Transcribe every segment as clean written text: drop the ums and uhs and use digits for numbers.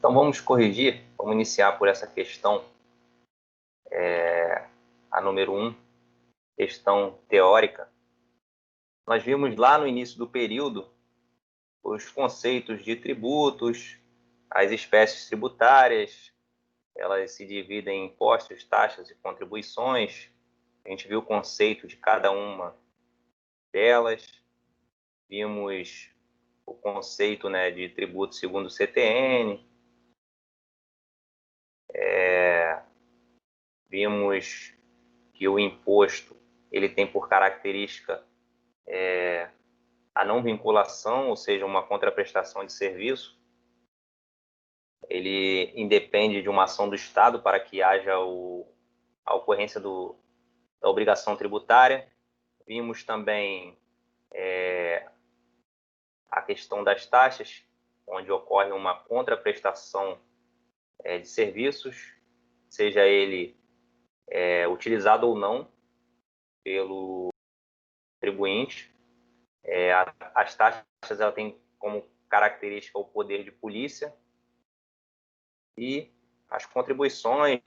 Então vamos corrigir, vamos iniciar por essa questão, a número 1, questão teórica. Nós vimos lá no início do período os conceitos de tributos, as espécies tributárias, elas se dividem em impostos, taxas e contribuições. A gente viu o conceito de cada uma delas, vimos o conceito, né, de tributo segundo o CTN, vimos que o imposto ele tem por característica a não vinculação, ou seja, uma contraprestação de serviço. Ele independe de uma ação do Estado para que haja a ocorrência da obrigação tributária. Vimos também a questão das taxas, onde ocorre uma contraprestação de serviços, seja ele utilizado ou não pelo contribuinte. As taxas ela têm como característica o poder de polícia, e as contribuições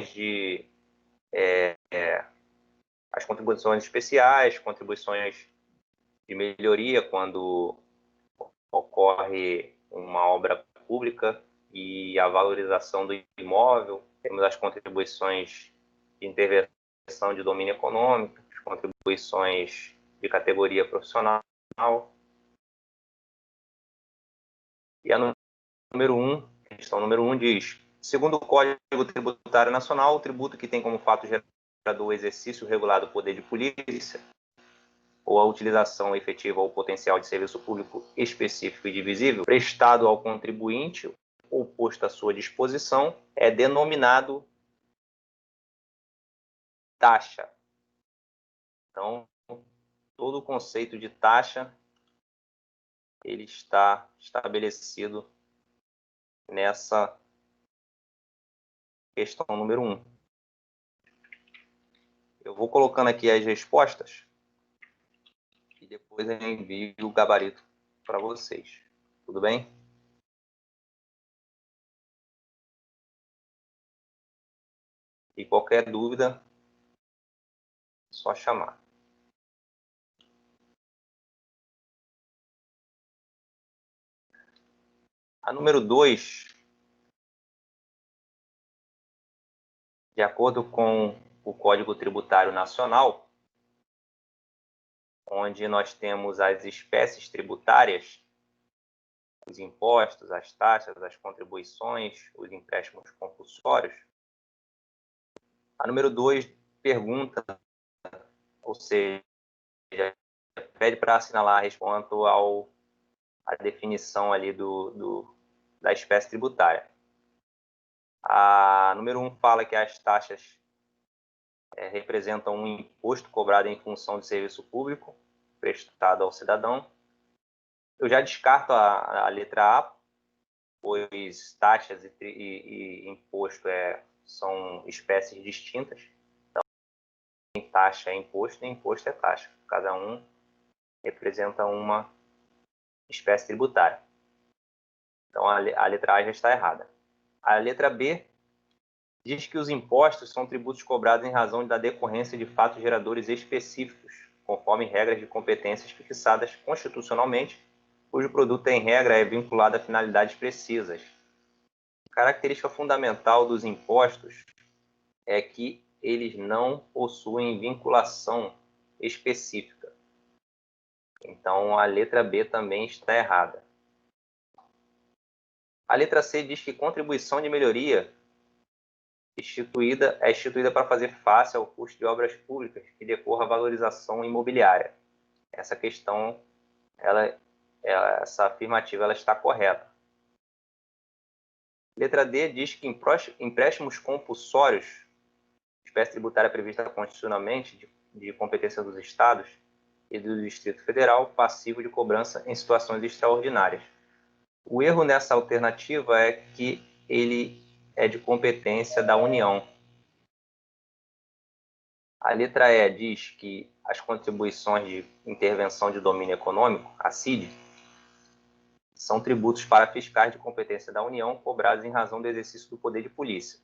as contribuições especiais, contribuições de melhoria quando ocorre uma obra pública e a valorização do imóvel. Temos as contribuições de intervenção de domínio econômico, as contribuições de categoria profissional. E a questão número 1 diz: segundo o Código Tributário Nacional, o tributo que tem como fato gerador o exercício regulado do poder de polícia ou a utilização efetiva ou potencial de serviço público específico e divisível prestado ao contribuinte ou posto à sua disposição é denominado taxa. Então, todo o conceito de taxa ele está estabelecido nessa questão número 1. Eu vou colocando aqui as respostas e depois eu envio o gabarito para vocês. Tudo bem? E qualquer dúvida, é só chamar. A número 2, de acordo com o Código Tributário Nacional, onde nós temos as espécies tributárias, os impostos, as taxas, as contribuições, os empréstimos compulsórios. A número 2 pergunta, ou seja, pede para assinalar quanto à definição ali da espécie tributária. A número 1 fala que as taxas representam um imposto cobrado em função de serviço público prestado ao cidadão. Eu já descarto a letra A, pois taxas e imposto são espécies distintas. Então, taxa é imposto e imposto é taxa. Cada um representa uma espécie tributária. Então, a letra A já está errada. A letra B diz que os impostos são tributos cobrados em razão da decorrência de fatos geradores específicos, conforme regras de competências fixadas constitucionalmente, cujo produto, em regra, é vinculado a finalidades precisas. A característica fundamental dos impostos é que eles não possuem vinculação específica. Então, a letra B também está errada. A letra C diz que contribuição de melhoria é instituída para fazer face ao custo de obras públicas que decorra a valorização imobiliária. Essa questão, essa afirmativa, ela está correta. Letra D diz que empréstimos compulsórios, espécie tributária prevista constitucionalmente de competência dos estados e do Distrito Federal, passivo de cobrança em situações extraordinárias. O erro nessa alternativa é que ele é de competência da União. A letra E diz que as contribuições de intervenção de domínio econômico, a CID, são tributos para fiscais de competência da União cobrados em razão do exercício do poder de polícia.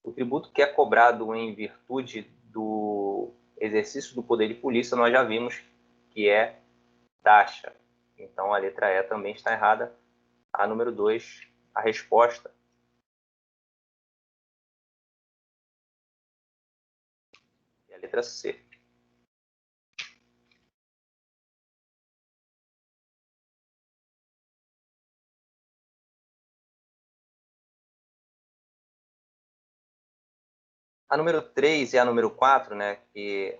O tributo que é cobrado em virtude do exercício do poder de polícia, nós já vimos que é taxa. Então, a letra E também está errada. A número 2, a resposta. E a letra C. A número 3 e a número 4, né, que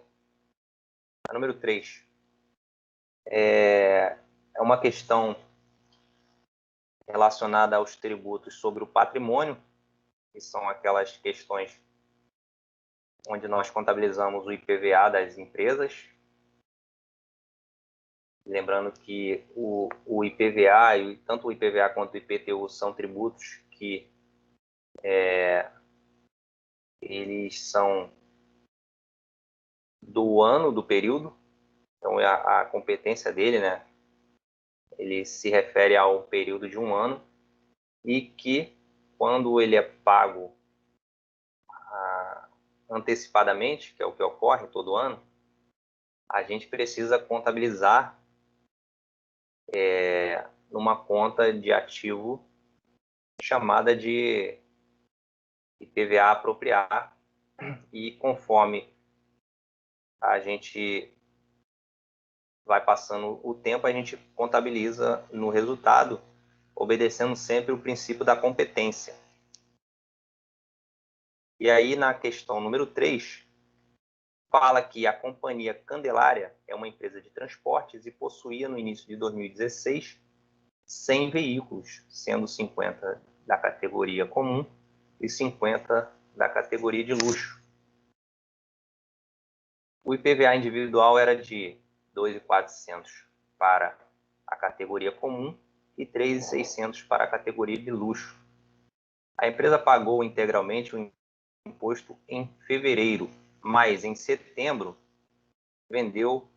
a número 3 é uma questão relacionada aos tributos sobre o patrimônio, que são aquelas questões onde nós contabilizamos o IPVA das empresas. Lembrando que o IPVA, e tanto o IPVA quanto o IPTU, são tributos que eles são do ano, do período. Então, a competência dele, né, ele se refere ao período de um ano e que, quando ele é pago antecipadamente, que é o que ocorre todo ano, a gente precisa contabilizar numa conta de ativo chamada de IPVA apropriar, e conforme a gente vai passando o tempo, a gente contabiliza no resultado, obedecendo sempre o princípio da competência. E aí, na questão número 3, fala que a Companhia Candelária é uma empresa de transportes e possuía, no início de 2016, 100 veículos, sendo 50 da categoria comum e 50 da categoria de luxo. O IPVA individual era de 2.400 para a categoria comum e 3.600 para a categoria de luxo. A empresa pagou integralmente o imposto em fevereiro, mas em setembro vendeu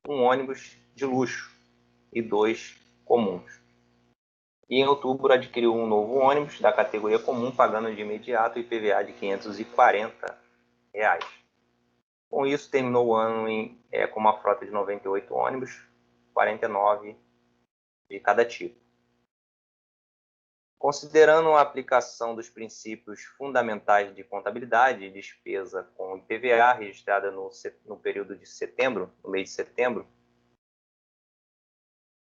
um ônibus de luxo e 2 comuns. E em outubro adquiriu um novo ônibus da categoria comum, pagando de imediato o IPVA de R$ 540. Com isso, terminou o ano com uma frota de 98 ônibus, 49 de cada tipo. Considerando a aplicação dos princípios fundamentais de contabilidade e despesa com IPVA registrada no período de setembro, no mês de setembro,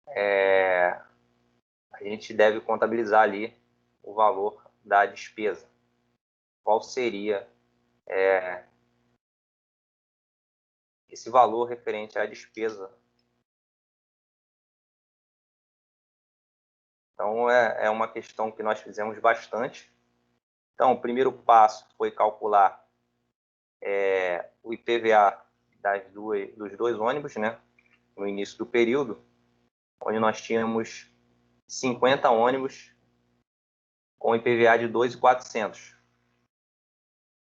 a gente deve contabilizar ali o valor da despesa. Qual seria esse valor referente à despesa? Então, é uma questão que nós fizemos bastante. Então, o primeiro passo foi calcular o IPVA dos 2 ônibus, né, no início do período, onde nós tínhamos 50 ônibus com IPVA de 2.400.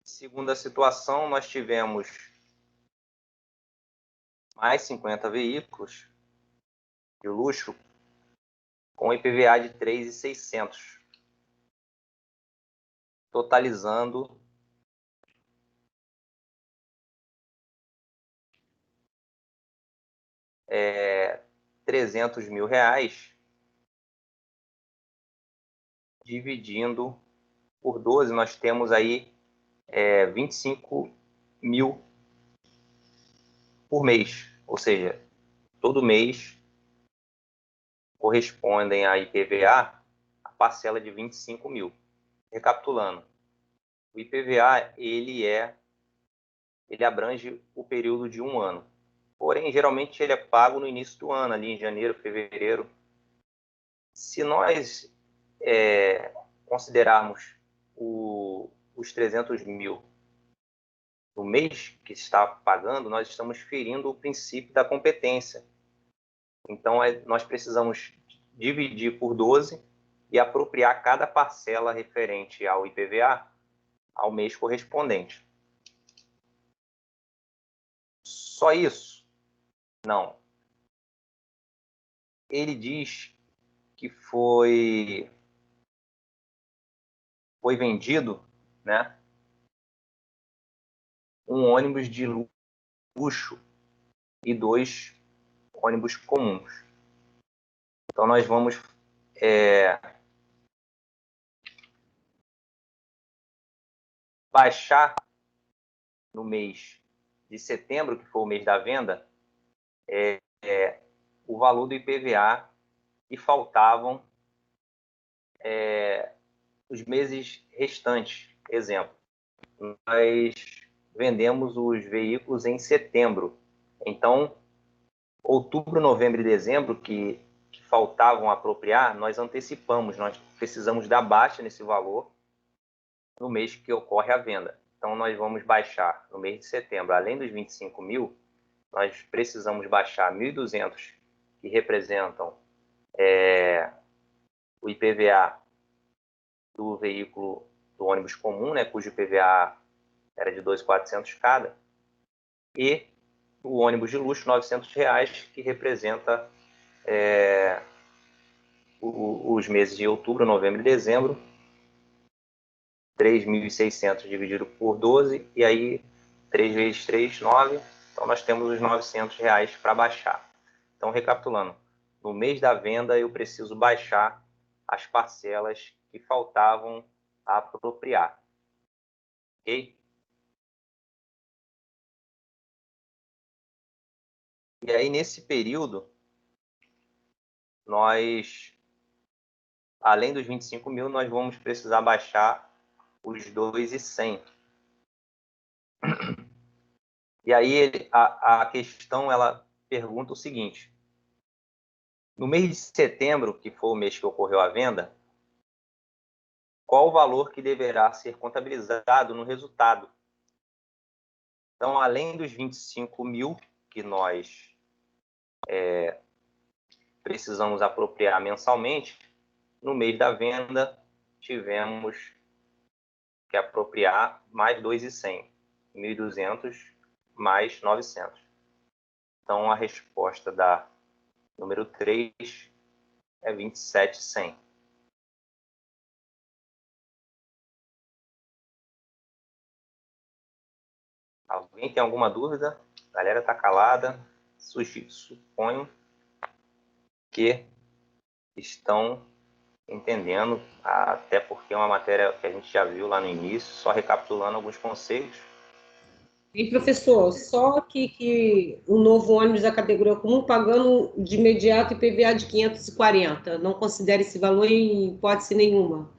Segunda situação, nós tivemos mais 50 veículos de luxo com IPVA de 3.600, totalizando R$300 mil, dividindo por 12, nós temos aí 25 mil por mês, ou seja, todo mês correspondem a IPVA a parcela de 25 mil. Recapitulando, o IPVA ele abrange o período de um ano. Porém, geralmente ele é pago no início do ano, ali em janeiro, fevereiro. Se nós considerarmos os 300 mil no mês que está pagando, nós estamos ferindo o princípio da competência. Então, nós precisamos dividir por 12 e apropriar cada parcela referente ao IPVA ao mês correspondente. Só isso? Não. Ele diz que foi vendido, né, um ônibus de luxo e 2 ônibus comuns. Então, nós vamos baixar no mês de setembro, que foi o mês da venda, o valor do IPVA que faltavam os meses restantes. Exemplo, nós vendemos os veículos em setembro. Então, outubro, novembro e dezembro, que faltavam apropriar, nós antecipamos, nós precisamos dar baixa nesse valor no mês que ocorre a venda. Então, nós vamos baixar no mês de setembro, além dos 25 mil, nós precisamos baixar 1.200, que representam o IPVA do veículo, do ônibus comum, né, cujo IPVA era de 2.400 cada, e o ônibus de luxo, R$900, que representa os meses de outubro, novembro e dezembro, 3.600 dividido por 12, e aí 3 vezes 3, 9. Então, nós temos os R$900 para baixar. Então, recapitulando, no mês da venda, eu preciso baixar as parcelas que faltavam a apropriar. Ok? E aí, nesse período, nós, além dos 25 mil, nós vamos precisar baixar os 2.100. E aí, a questão, ela pergunta o seguinte: no mês de setembro, que foi o mês que ocorreu a venda, qual o valor que deverá ser contabilizado no resultado? Então, além dos 25 mil que nós precisamos apropriar mensalmente, no mês da venda tivemos que apropriar mais 2.100, 1.200 mais 900. Então, a resposta da número 3 é 27.100. Alguém tem alguma dúvida? A galera está calada. Suponho que estão entendendo, até porque é uma matéria que a gente já viu lá no início, só recapitulando alguns conceitos. E, professor, só que o novo ônibus da categoria comum pagando de imediato IPVA de 540, não considera esse valor em hipótese nenhuma.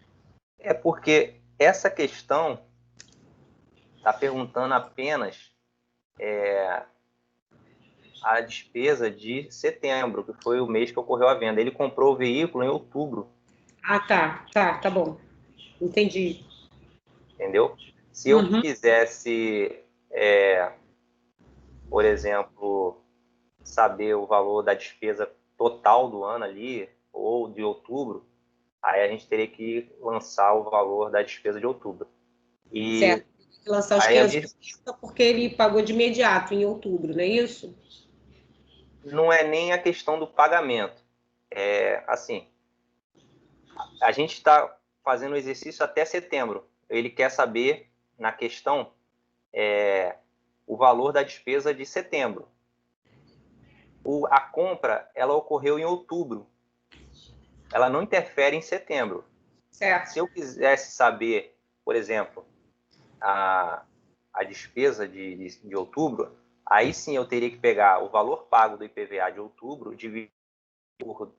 É porque essa questão está perguntando apenas a despesa de setembro, que foi o mês que ocorreu a venda. Ele comprou o veículo em outubro. Ah, tá bom. Entendi. Entendeu? Se eu quisesse, por exemplo, saber o valor da despesa total do ano ali, ou de outubro, aí a gente teria que lançar o valor da despesa de outubro. E Certo. Tem que lançar os aí 540 porque ele pagou de imediato em outubro, não é isso? não é nem a questão do pagamento. Assim, a gente está fazendo o exercício até setembro. Ele quer saber, na questão, o valor da despesa de setembro. A compra, ela ocorreu em outubro. Ela não interfere em setembro. Certo. Se eu quisesse saber, por exemplo, a despesa de outubro, aí sim eu teria que pegar o valor pago do IPVA de outubro, dividir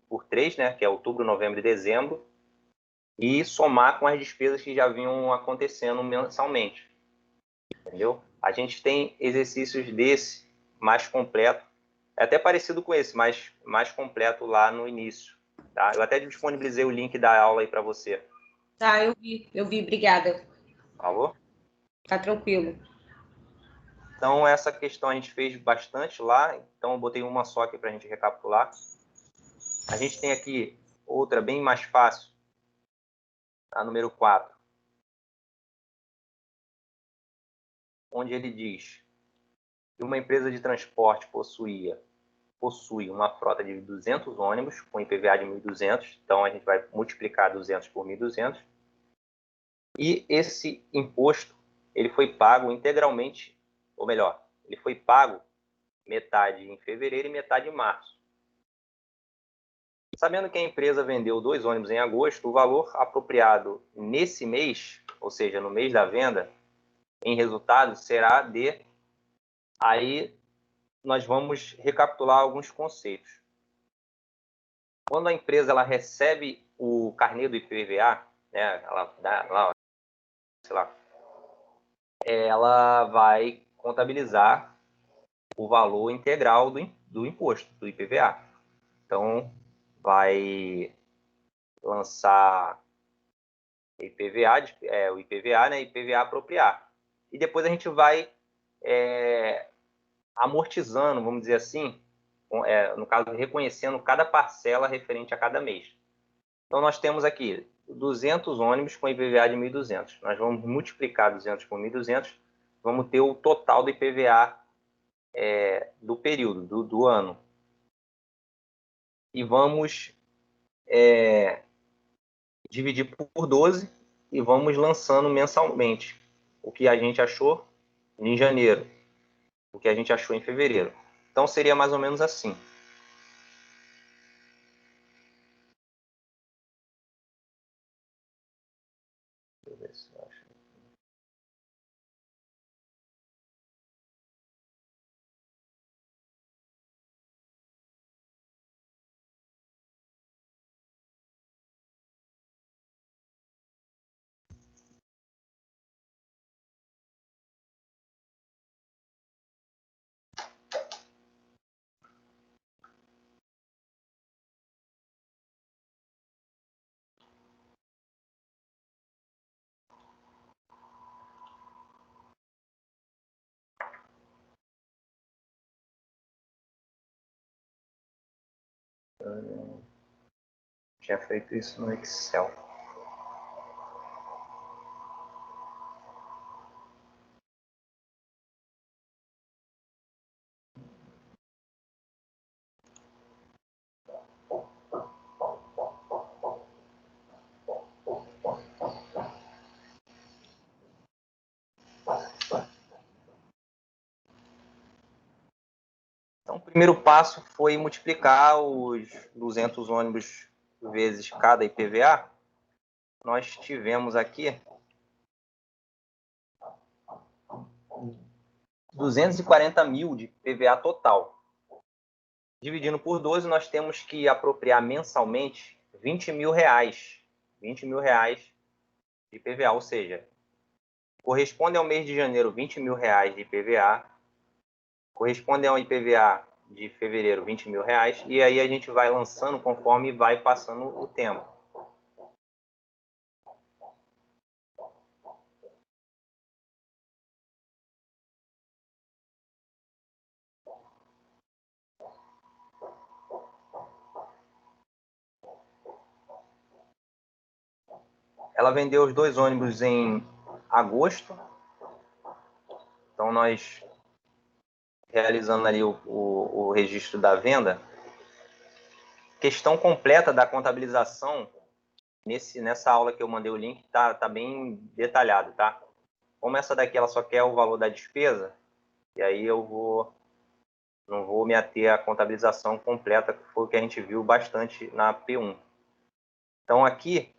por 3, né, que é outubro, novembro e dezembro, e somar com as despesas que já vinham acontecendo mensalmente. Entendeu? A gente tem exercícios desse mais completo, é até parecido com esse, mas mais completo lá no início. Tá? Eu até disponibilizei o link da aula aí para você. Tá, eu vi, obrigada. Falou? Tá tranquilo. Então, essa questão a gente fez bastante lá, então eu botei uma só aqui para a gente recapitular. A gente tem aqui outra bem mais fácil, a número 4, onde ele diz que uma empresa de transporte possuía, possui uma frota de 200 ônibus com IPVA de 1.200, então a gente vai multiplicar 200 por 1.200. E esse imposto, ele foi pago integralmente, ou melhor, ele foi pago metade em fevereiro e metade em março. Sabendo que a empresa vendeu 2 ônibus em agosto, o valor apropriado nesse mês, ou seja, no mês da venda, em resultado, será de... Aí nós vamos recapitular alguns conceitos. Quando a empresa ela recebe o carnê do IPVA, né, ela dá lá, sei lá, ela vai contabilizar o valor integral do imposto, do IPVA. Então, vai lançar IPVA, o IPVA, né, IPVA apropriar. E depois a gente vai amortizando, vamos dizer assim, no caso, reconhecendo cada parcela referente a cada mês. Então, nós temos aqui 200 ônibus com IPVA de 1.200. Nós vamos multiplicar 200 por 1.200, vamos ter o total do IPVA do período, do ano. E vamos dividir por 12 e vamos lançando mensalmente o que a gente achou em janeiro, o que a gente achou em fevereiro. Então, seria mais ou menos assim. Deixa eu ver se eu acho. Eu tinha feito isso no Excel. Então, o primeiro passo foi multiplicar os 200 ônibus vezes cada IPVA. Nós tivemos aqui 240 mil de IPVA total. Dividindo por 12, nós temos que apropriar mensalmente 20 mil reais. 20 mil reais de IPVA, ou seja, corresponde ao mês de janeiro 20 mil reais de IPVA, corresponde ao IPVA de fevereiro 20 mil reais, e aí a gente vai lançando conforme vai passando o tempo. Ela vendeu os 2 ônibus em agosto, então nós realizando ali o registro da venda. Questão completa da contabilização, nessa aula que eu mandei o link, tá bem detalhado, tá? Como essa daqui ela só quer o valor da despesa, e aí eu não vou me ater à contabilização completa, que foi o que a gente viu bastante na P1. Então, aqui,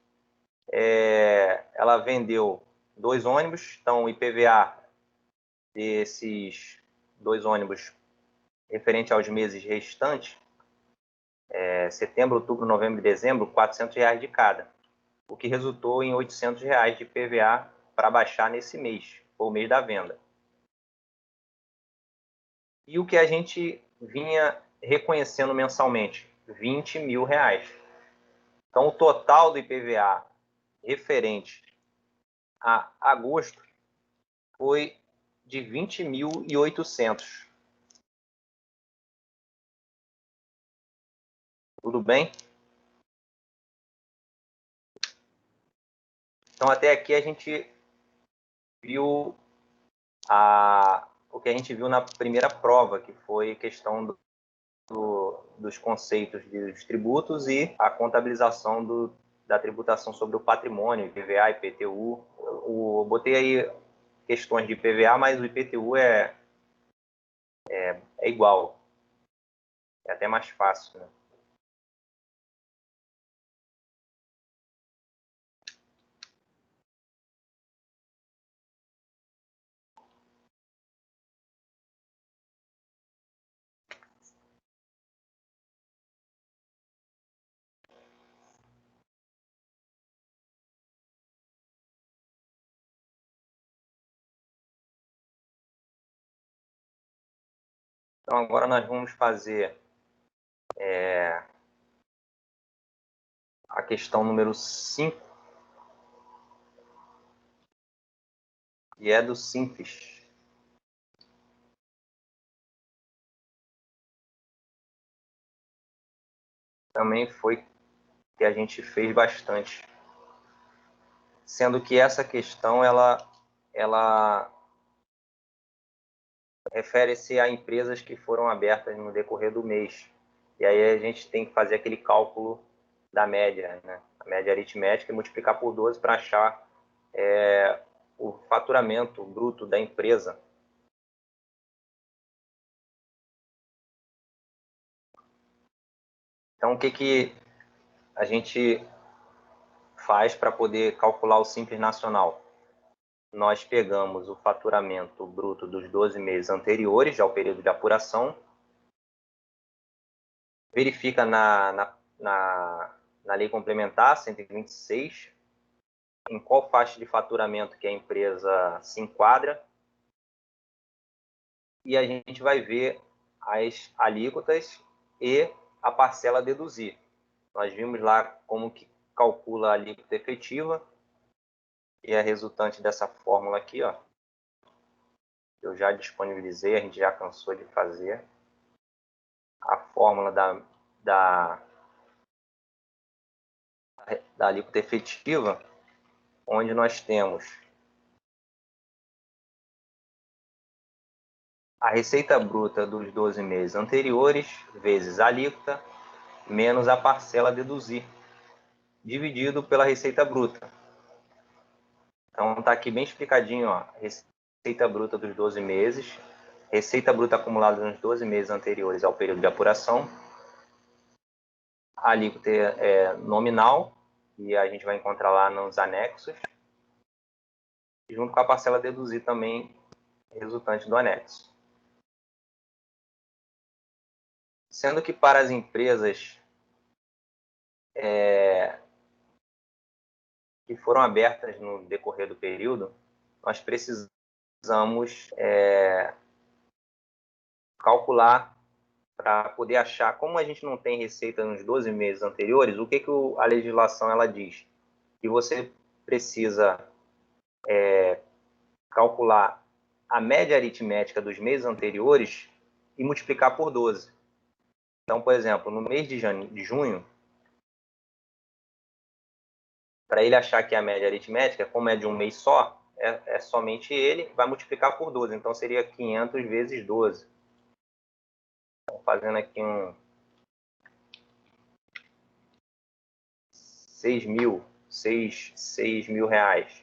ela vendeu 2 ônibus, então o IPVA desses 2 ônibus referente aos meses restantes, setembro, outubro, novembro e dezembro, R$400 de cada, o que resultou em R$800 de IPVA para baixar nesse mês, foi o mês da venda. E o que a gente vinha reconhecendo mensalmente? R$20 mil. Então, o total do IPVA referente a agosto foi de 20.800. Tudo bem? Então, até aqui a gente viu o que a gente viu na primeira prova, que foi questão dos conceitos dos tributos e a contabilização da tributação sobre o patrimônio, IPVA, IPTU. Eu botei aí questões de IPVA, mas o IPTU é igual. É até mais fácil, né? Então, agora nós vamos fazer a questão número 5, e é do Simples. Também foi que a gente fez bastante. Sendo que essa questão, ela refere-se a empresas que foram abertas no decorrer do mês. E aí a gente tem que fazer aquele cálculo da média, né? A média aritmética, e multiplicar por 12 para achar o faturamento bruto da empresa. Então, o que a gente faz para poder calcular o Simples Nacional? Nós pegamos o faturamento bruto dos 12 meses anteriores ao período de apuração, verifica na lei complementar 126 em qual faixa de faturamento que a empresa se enquadra, e a gente vai ver as alíquotas e a parcela a deduzir. Nós vimos lá como que calcula a alíquota efetiva, e é resultante dessa fórmula aqui, ó. Eu já disponibilizei, a gente já cansou de fazer a fórmula da alíquota efetiva, onde nós temos a receita bruta dos 12 meses anteriores, vezes a alíquota, menos a parcela a deduzir, dividido pela receita bruta. Então, está aqui bem explicadinho, ó, receita bruta dos 12 meses, receita bruta acumulada nos 12 meses anteriores ao período de apuração, a alíquota é nominal, e a gente vai encontrar lá nos anexos, junto com a parcela a deduzir também, resultante do anexo. Sendo que para as empresas que foram abertas no decorrer do período, nós precisamos calcular para poder achar, como a gente não tem receita nos 12 meses anteriores, o que a legislação ela diz? Que você precisa calcular a média aritmética dos meses anteriores e multiplicar por 12. Então, por exemplo, no mês de junho, para ele achar que a média aritmética, como é de um mês só, é somente ele, vai multiplicar por 12. Então, seria 500 vezes 12. Então, fazendo aqui 6 mil reais.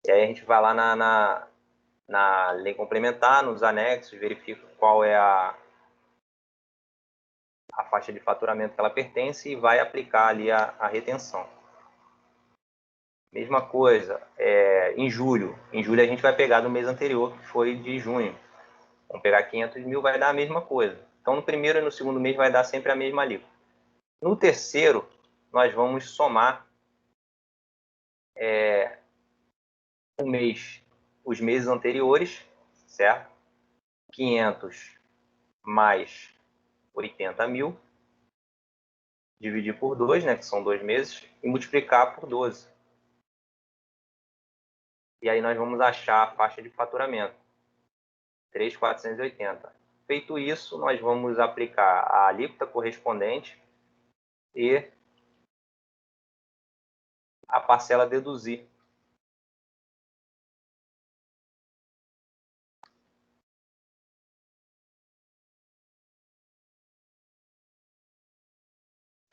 E aí a gente vai lá na lei complementar, nos anexos, verifica qual é a faixa de faturamento que ela pertence e vai aplicar ali a retenção. Mesma coisa, em julho. Em julho a gente vai pegar do mês anterior, que foi de junho. Vamos pegar 500 mil, vai dar a mesma coisa. Então, no primeiro e no segundo mês vai dar sempre a mesma alíquota. No terceiro, nós vamos somar os meses anteriores, certo? 500 mais 80 mil, dividir por 2, né, que são 2 meses, e multiplicar por 12. E aí nós vamos achar a faixa de faturamento, 3.480. Feito isso, nós vamos aplicar a alíquota correspondente e a parcela a deduzir.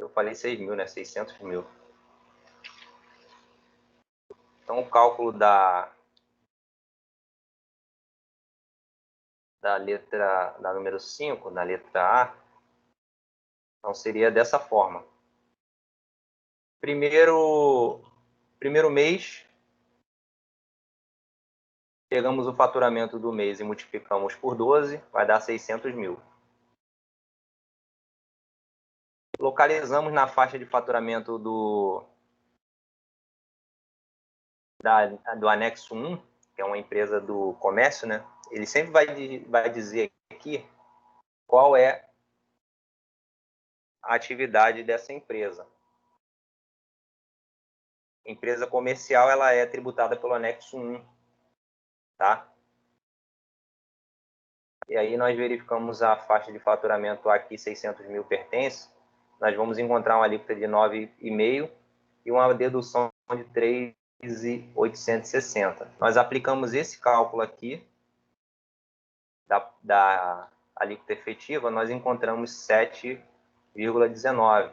Eu falei 6 mil, né? 600 mil. Então, o cálculo da número 5, da letra A, então seria dessa forma. Primeiro mês, pegamos o faturamento do mês e multiplicamos por 12, vai dar 600 mil. Localizamos na faixa de faturamento do anexo 1, que é uma empresa do comércio, né? Ele sempre vai dizer aqui qual é a atividade dessa empresa. Empresa comercial, ela é tributada pelo anexo 1, tá? E aí nós verificamos a faixa de faturamento aqui, 600 mil pertence, nós vamos encontrar uma alíquota de 9,5 e uma dedução de 3.860. Nós aplicamos esse cálculo aqui da alíquota efetiva, nós encontramos 7,19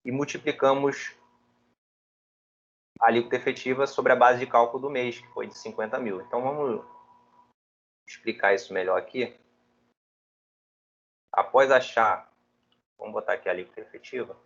e multiplicamos a alíquota efetiva sobre a base de cálculo do mês, que foi de 50 mil. Então, vamos explicar isso melhor aqui. Após achar, vamos botar aqui a alíquota efetiva.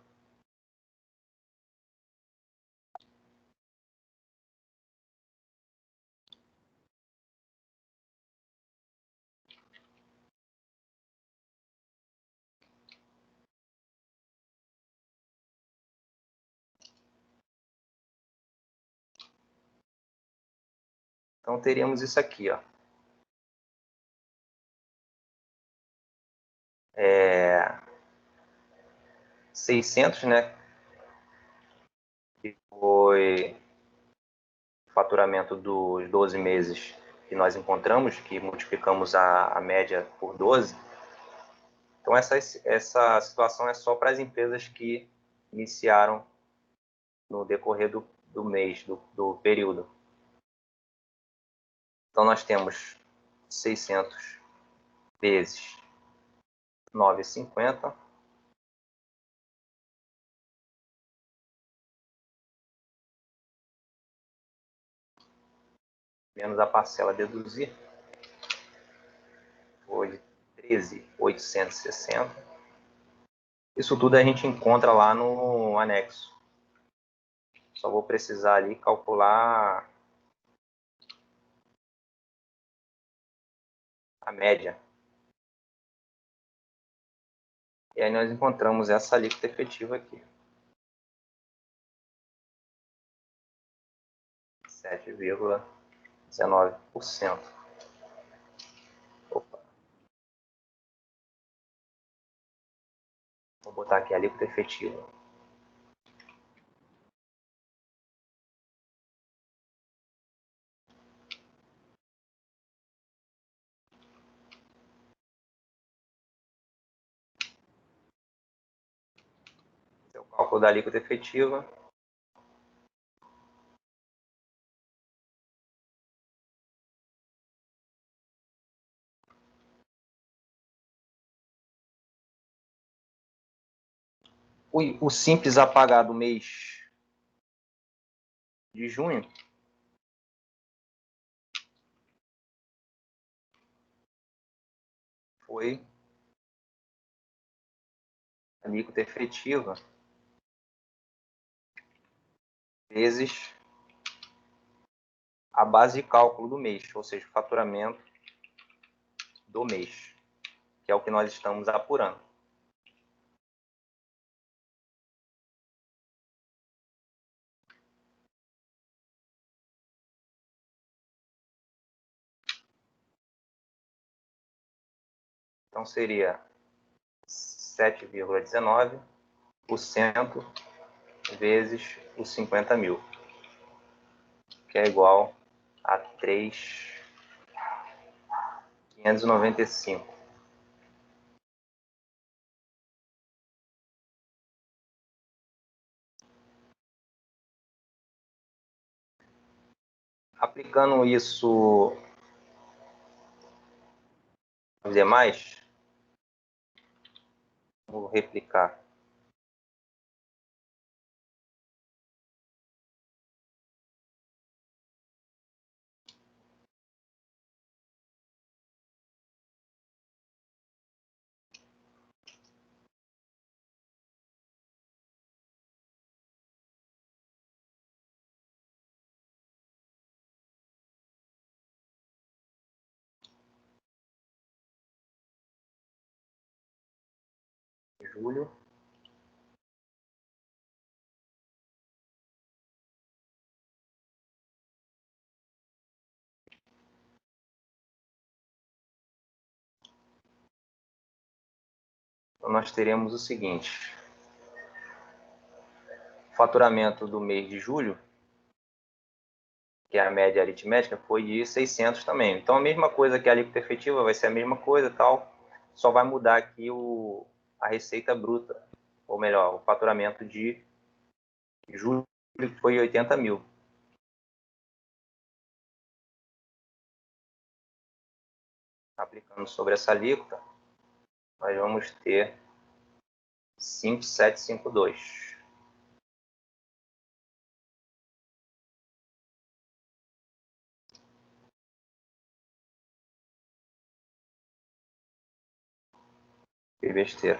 Então, teríamos isso aqui, ó. 600, né? Que foi o faturamento dos 12 meses que nós encontramos, que multiplicamos a média por 12. Então, essa situação é só para as empresas que iniciaram no decorrer do mês, do período. Então, nós temos 600 vezes 9,50 menos a parcela a deduzir, foi de 13.860. Isso tudo a gente encontra lá no anexo. Só vou precisar ali calcular a média. E aí nós encontramos essa alíquota efetiva aqui. 7,19%. Opa. Vou botar aqui a alíquota efetiva. Esse é o cálculo da alíquota efetiva. O simples a pagar do mês de junho foi a alíquota efetiva vezes a base de cálculo do mês, ou seja, o faturamento do mês, que é o que nós estamos apurando. Então, seria 7,19% vezes os 50 mil, que é igual a 3.595. Aplicando isso aos demais, Vou replicar. Julho. Então, nós teremos o seguinte. O faturamento do mês de julho, que é a média aritmética, foi de 600 também. Então, a mesma coisa que a alíquota efetiva vai ser a mesma coisa, tal. Só vai mudar aqui a receita bruta, ou melhor, o faturamento de julho, que foi 80 mil. Aplicando sobre essa alíquota, nós vamos ter 5.752. Que besteira.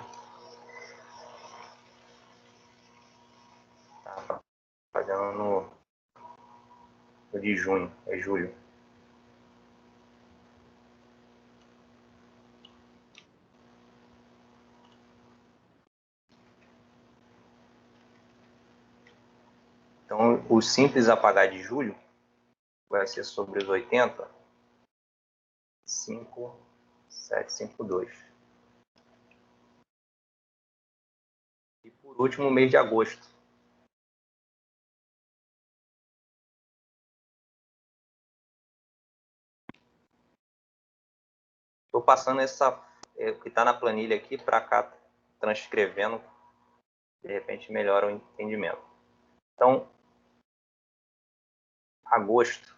Tá fazendo no de junho, é julho. Então, o simples a pagar de julho vai ser sobre os 80, 5.752. E por último, o mês de agosto. Estou passando o que está na planilha aqui para cá, transcrevendo, de repente melhora o entendimento. Então, agosto.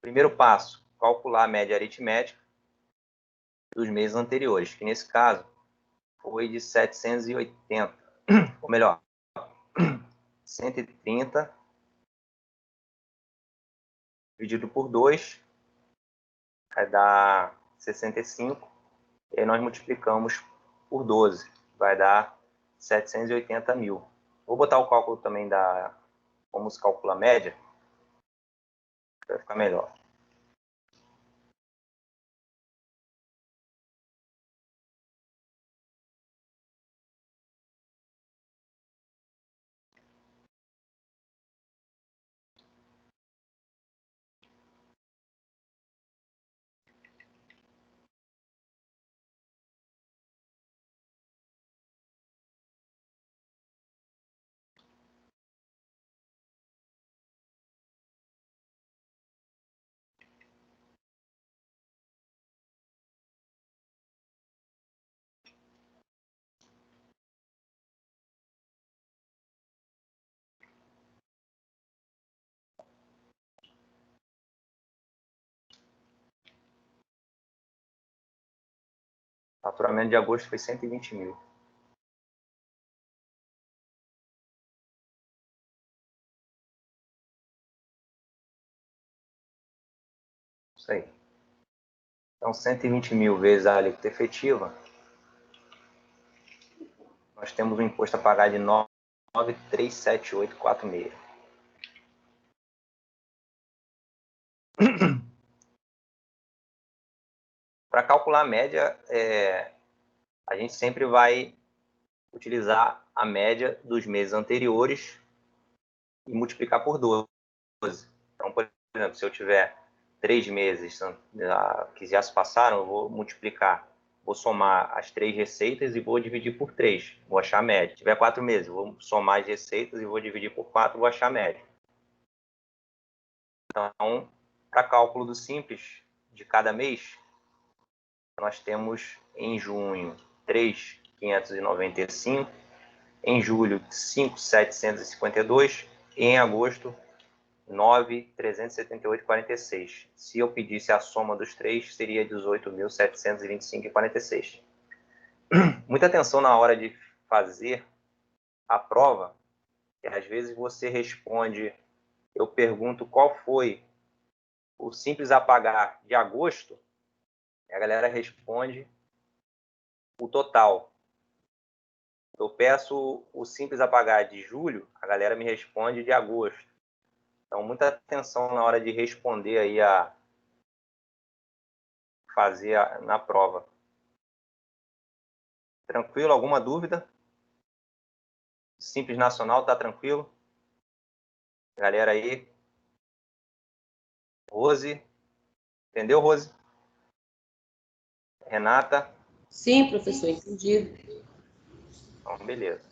Primeiro passo, calcular a média aritmética dos meses anteriores, que nesse caso foi de 780, ou melhor, 130 dividido por 2, vai dar 65, e aí nós multiplicamos por 12, vai dar 780 mil. Vou botar o cálculo também como se calcula a média, vai ficar melhor. O faturamento de agosto foi 120 mil. Isso aí. Então, 120 mil vezes a alíquota efetiva, nós temos um imposto a pagar de 9.37846. Para calcular a média, a gente sempre vai utilizar a média dos meses anteriores e multiplicar por 12. Então, por exemplo, se eu tiver 3 meses que já se passaram, eu vou multiplicar, vou somar as 3 receitas e vou dividir por 3, vou achar a média. Se tiver 4 meses, vou somar as receitas e vou dividir por 4, vou achar a média. Então, para cálculo do simples de cada mês, nós temos em junho 3.595, em julho 5.752 e em agosto 9.378,46. Se eu pedisse a soma dos três, seria 18.725,46. muita atenção na hora de fazer a prova, que às vezes você responde, eu pergunto qual foi o simples a pagar de agosto, e a galera responde o total. Eu peço o simples a pagar de julho, a galera me responde de agosto. Então, muita atenção na hora de responder aí na prova. Tranquilo? Alguma dúvida? Simples Nacional, tá tranquilo? Galera aí. Rose. Entendeu, Rose? Renata? Sim, professor, entendido. Então, beleza.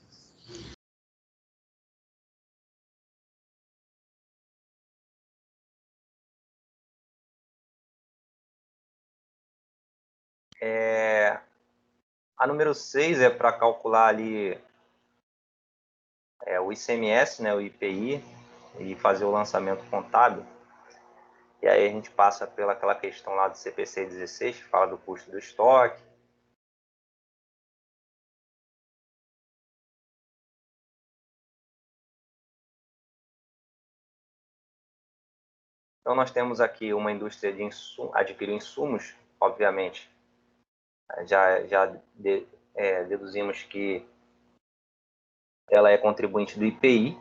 A número 6 é para calcular ali o ICMS, né, o IPI, e fazer o lançamento contábil. E aí a gente passa pelaquela questão lá do CPC 16, que fala do custo do estoque. Então, nós temos aqui uma indústria de adquirir insumos, obviamente. Já deduzimos que ela é contribuinte do IPI.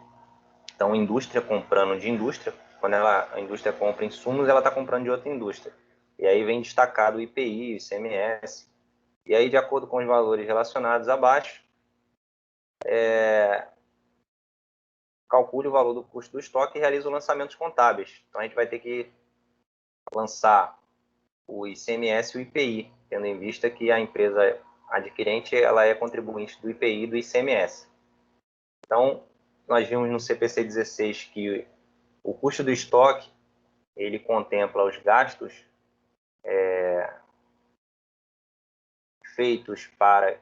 Então, indústria comprando de indústria. Quando a indústria compra insumos, ela está comprando de outra indústria. E aí vem destacado o IPI, o ICMS. E aí, de acordo com os valores relacionados abaixo, calcule o valor do custo do estoque e realize os lançamentos contábeis. Então, a gente vai ter que lançar o ICMS e o IPI, tendo em vista que a empresa adquirente ela é contribuinte do IPI e do ICMS. Então, nós vimos no CPC 16 que o custo do estoque ele contempla os gastos feitos para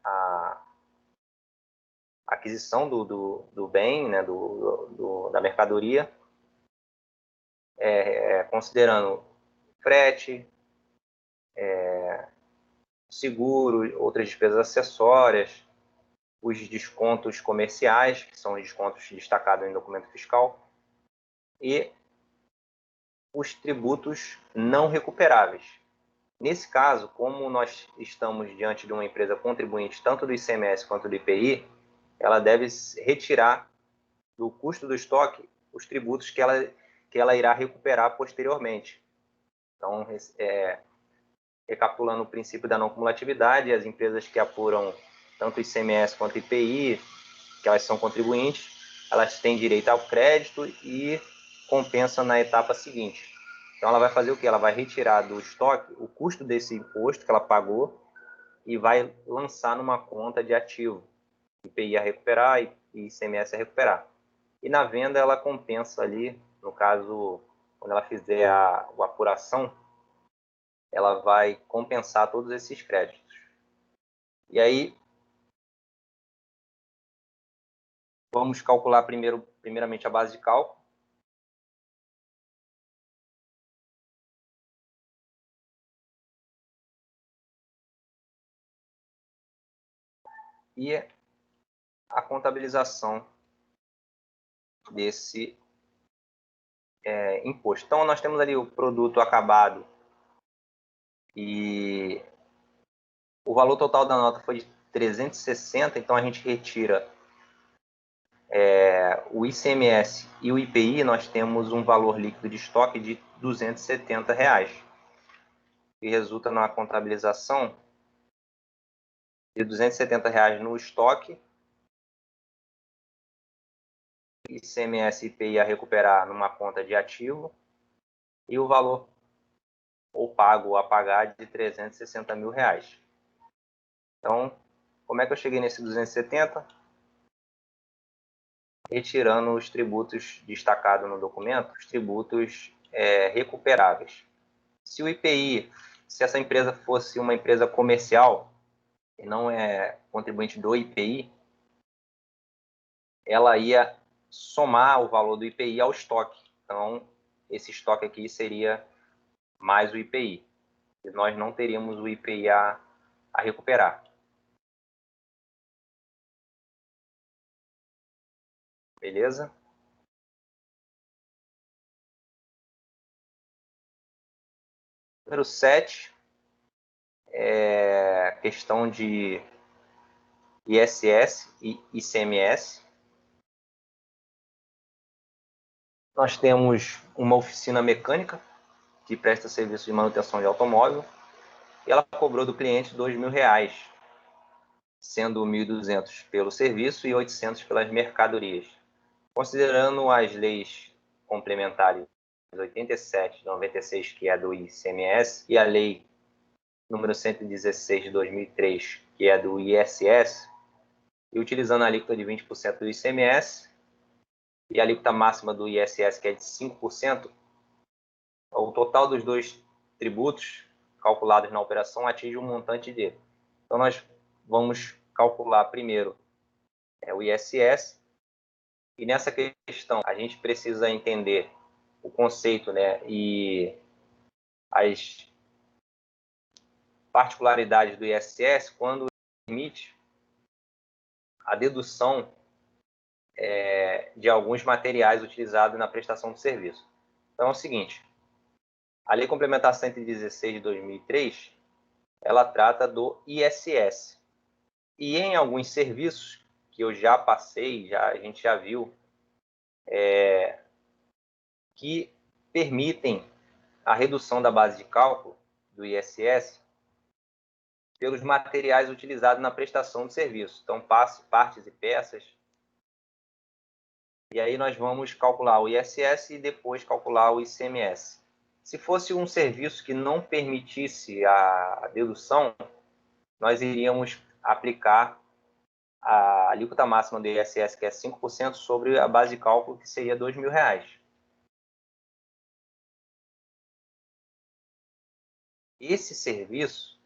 a aquisição do bem, né, da mercadoria, considerando frete, seguro, outras despesas acessórias, os descontos comerciais, que são os descontos destacados em documento fiscal, e os tributos não recuperáveis. Nesse caso, como nós estamos diante de uma empresa contribuinte tanto do ICMS quanto do IPI, ela deve retirar do custo do estoque os tributos que ela irá recuperar posteriormente. Então, recapitulando o princípio da não cumulatividade, as empresas que apuram tanto o ICMS quanto o IPI, que elas são contribuintes, elas têm direito ao crédito e compensam na etapa seguinte. Então, ela vai fazer o quê? Ela vai retirar do estoque o custo desse imposto que ela pagou e vai lançar numa conta de ativo. IPI a recuperar e ICMS a recuperar. E na venda, ela compensa ali, no caso, quando ela fizer a apuração, ela vai compensar todos esses créditos. E aí, vamos calcular primeiramente a base de cálculo. E a contabilização desse imposto. Então, nós temos ali o produto acabado e o valor total da nota foi de 360, então a gente retira o ICMS e o IPI, nós temos um valor líquido de estoque de R$ 270, que resulta numa contabilização de R$ 270 no estoque, ICMS e IPI a recuperar numa conta de ativo, e o valor ou pago ou a pagar de R$ 360 mil. Então, como é que eu cheguei nesse 270? Retirando os tributos destacados no documento, os tributos recuperáveis. Se o IPI, se essa empresa fosse uma empresa comercial e não é contribuinte do IPI, ela ia somar o valor do IPI ao estoque. Então, esse estoque aqui seria mais o IPI. E nós não teríamos o IPI a recuperar. Beleza? Número 7 é questão de ISS e ICMS. Nós temos uma oficina mecânica que presta serviço de manutenção de automóvel e ela cobrou do cliente R$2.000, sendo 1.200 pelo serviço e 800 pelas mercadorias. Considerando as leis complementares 87 de 96, que é do ICMS, e a lei número 116 de 2003, que é do ISS, e utilizando a alíquota de 20% do ICMS e a alíquota máxima do ISS, que é de 5%, o total dos dois tributos calculados na operação atinge um montante de... Então, nós vamos calcular primeiro o ISS, e nessa questão a gente precisa entender o conceito, né, e as particularidades do ISS quando permite a dedução de alguns materiais utilizados na prestação de serviço. Então é o seguinte, a Lei Complementar 116 de 2003, ela trata do ISS. E em alguns serviços que eu já passei, a gente já viu, que permitem a redução da base de cálculo do ISS pelos materiais utilizados na prestação de serviço. Então, partes e peças. E aí nós vamos calcular o ISS e depois calcular o ICMS. Se fosse um serviço que não permitisse a dedução, nós iríamos aplicar a alíquota máxima do ISS, que é 5%, sobre a base de cálculo, que seria R$2.000. Esse serviço,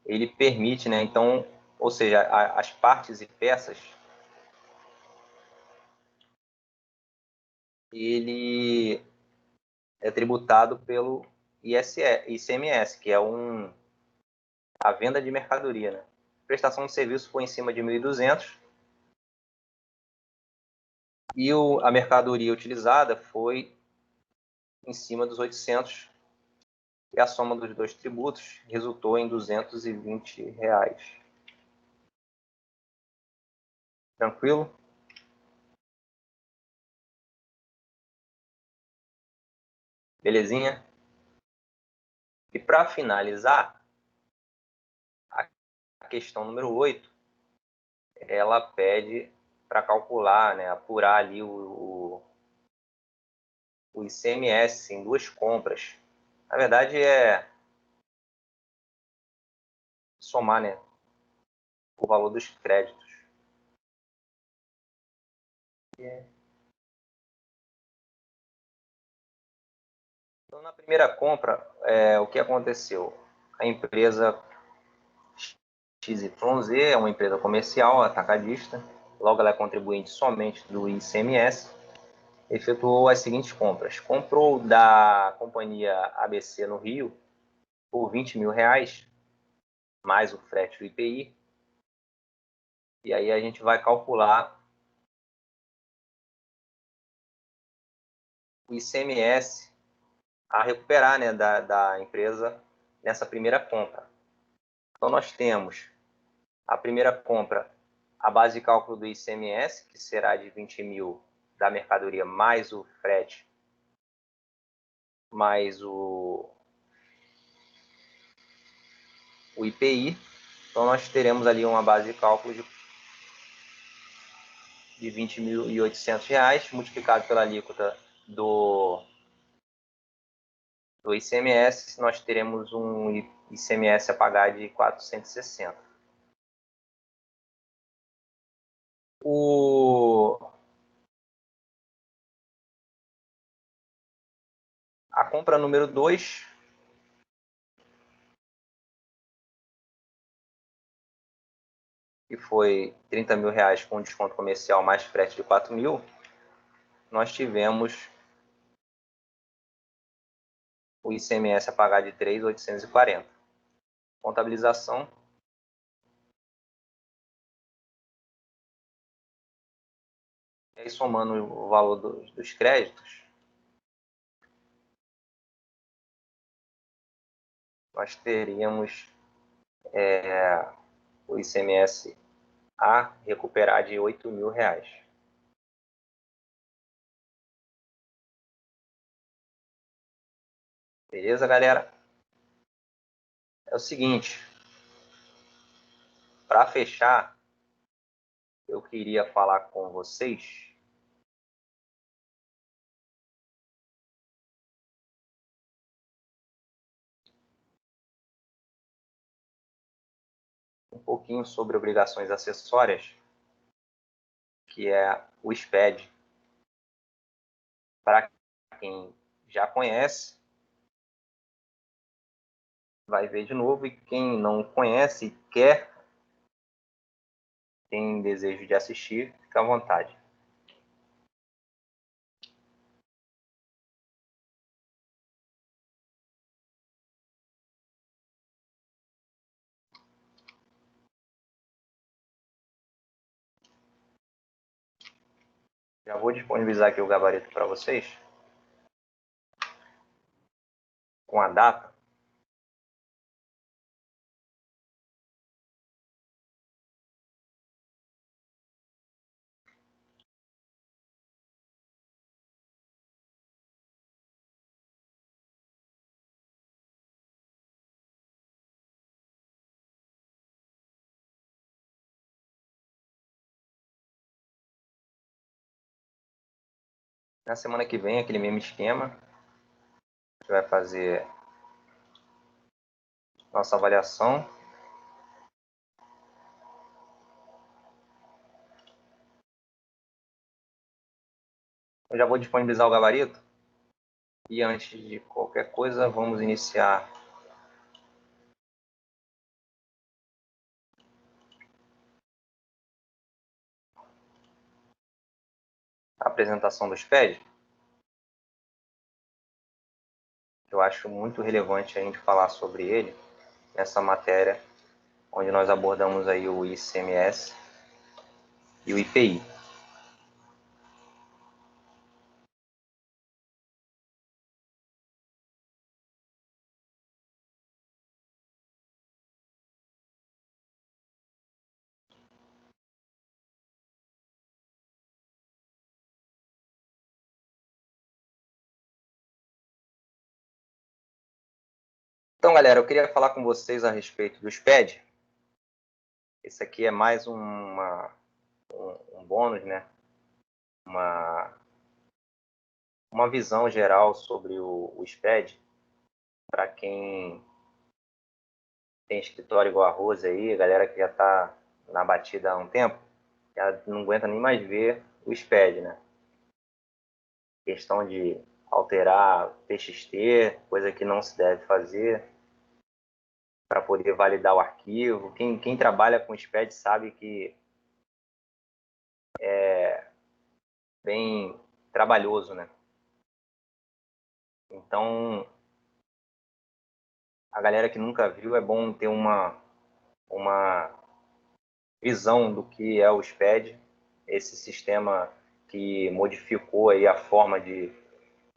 ele permite, né? Então, ou seja, as partes e peças, ele é tributado pelo ICMS, que é a venda de mercadoria, né? Prestação de serviço foi em cima de 1.200 e a mercadoria utilizada foi em cima dos 800, e a soma dos dois tributos resultou em R$220. Tranquilo? Belezinha? E para finalizar, a questão número 8, ela pede para calcular, né, apurar ali o ICMS em duas compras. Na verdade, é somar, né, o valor dos créditos. Então, na primeira compra, o que aconteceu? A empresa XYZ é uma empresa comercial, atacadista, logo ela é contribuinte somente do ICMS, efetuou as seguintes compras. Comprou da companhia ABC no Rio por R$20.000, mais o frete do IPI, e aí a gente vai calcular o ICMS a recuperar, né, da empresa nessa primeira compra. Então, nós temos a primeira compra, a base de cálculo do ICMS, que será de 20.000 da mercadoria, mais o frete, mais o IPI. Então, nós teremos ali uma base de cálculo de R$20.800, multiplicado pela alíquota do ICMS, nós teremos um ICMS a pagar de 460. A compra número 2, que foi R$30.000 com desconto comercial mais frete de 4.000, nós tivemos o ICMS a pagar de 3.840. Contabilização, E aí, somando o valor dos créditos, nós teríamos o ICMS a recuperar de R$8.000. Beleza, galera? É o seguinte, para fechar, eu queria falar com vocês um pouquinho sobre obrigações acessórias, que é o SPED. Para quem já conhece, vai ver de novo, e quem não conhece e quer, tem desejo de assistir, fica à vontade. Já vou disponibilizar aqui o gabarito para vocês, com a data. Na semana que vem, aquele mesmo esquema, a gente vai fazer nossa avaliação. Eu já vou disponibilizar o gabarito. E antes de qualquer coisa, vamos iniciar a apresentação do SPED. Eu acho muito relevante a gente falar sobre ele nessa matéria, onde nós abordamos aí o ICMS e o IPI. Então, galera, eu queria falar com vocês a respeito do SPED. Esse aqui é mais um bônus, né? Uma visão geral sobre o SPED, para quem tem escritório igual a Rose aí, a galera que já está na batida há um tempo, já não aguenta nem mais ver o SPED, né? Questão de alterar TXT, coisa que não se deve fazer, para poder validar o arquivo. Quem trabalha com SPED sabe que é bem trabalhoso, né? Então, a galera que nunca viu, é bom ter uma visão do que é o SPED, esse sistema que modificou aí a forma de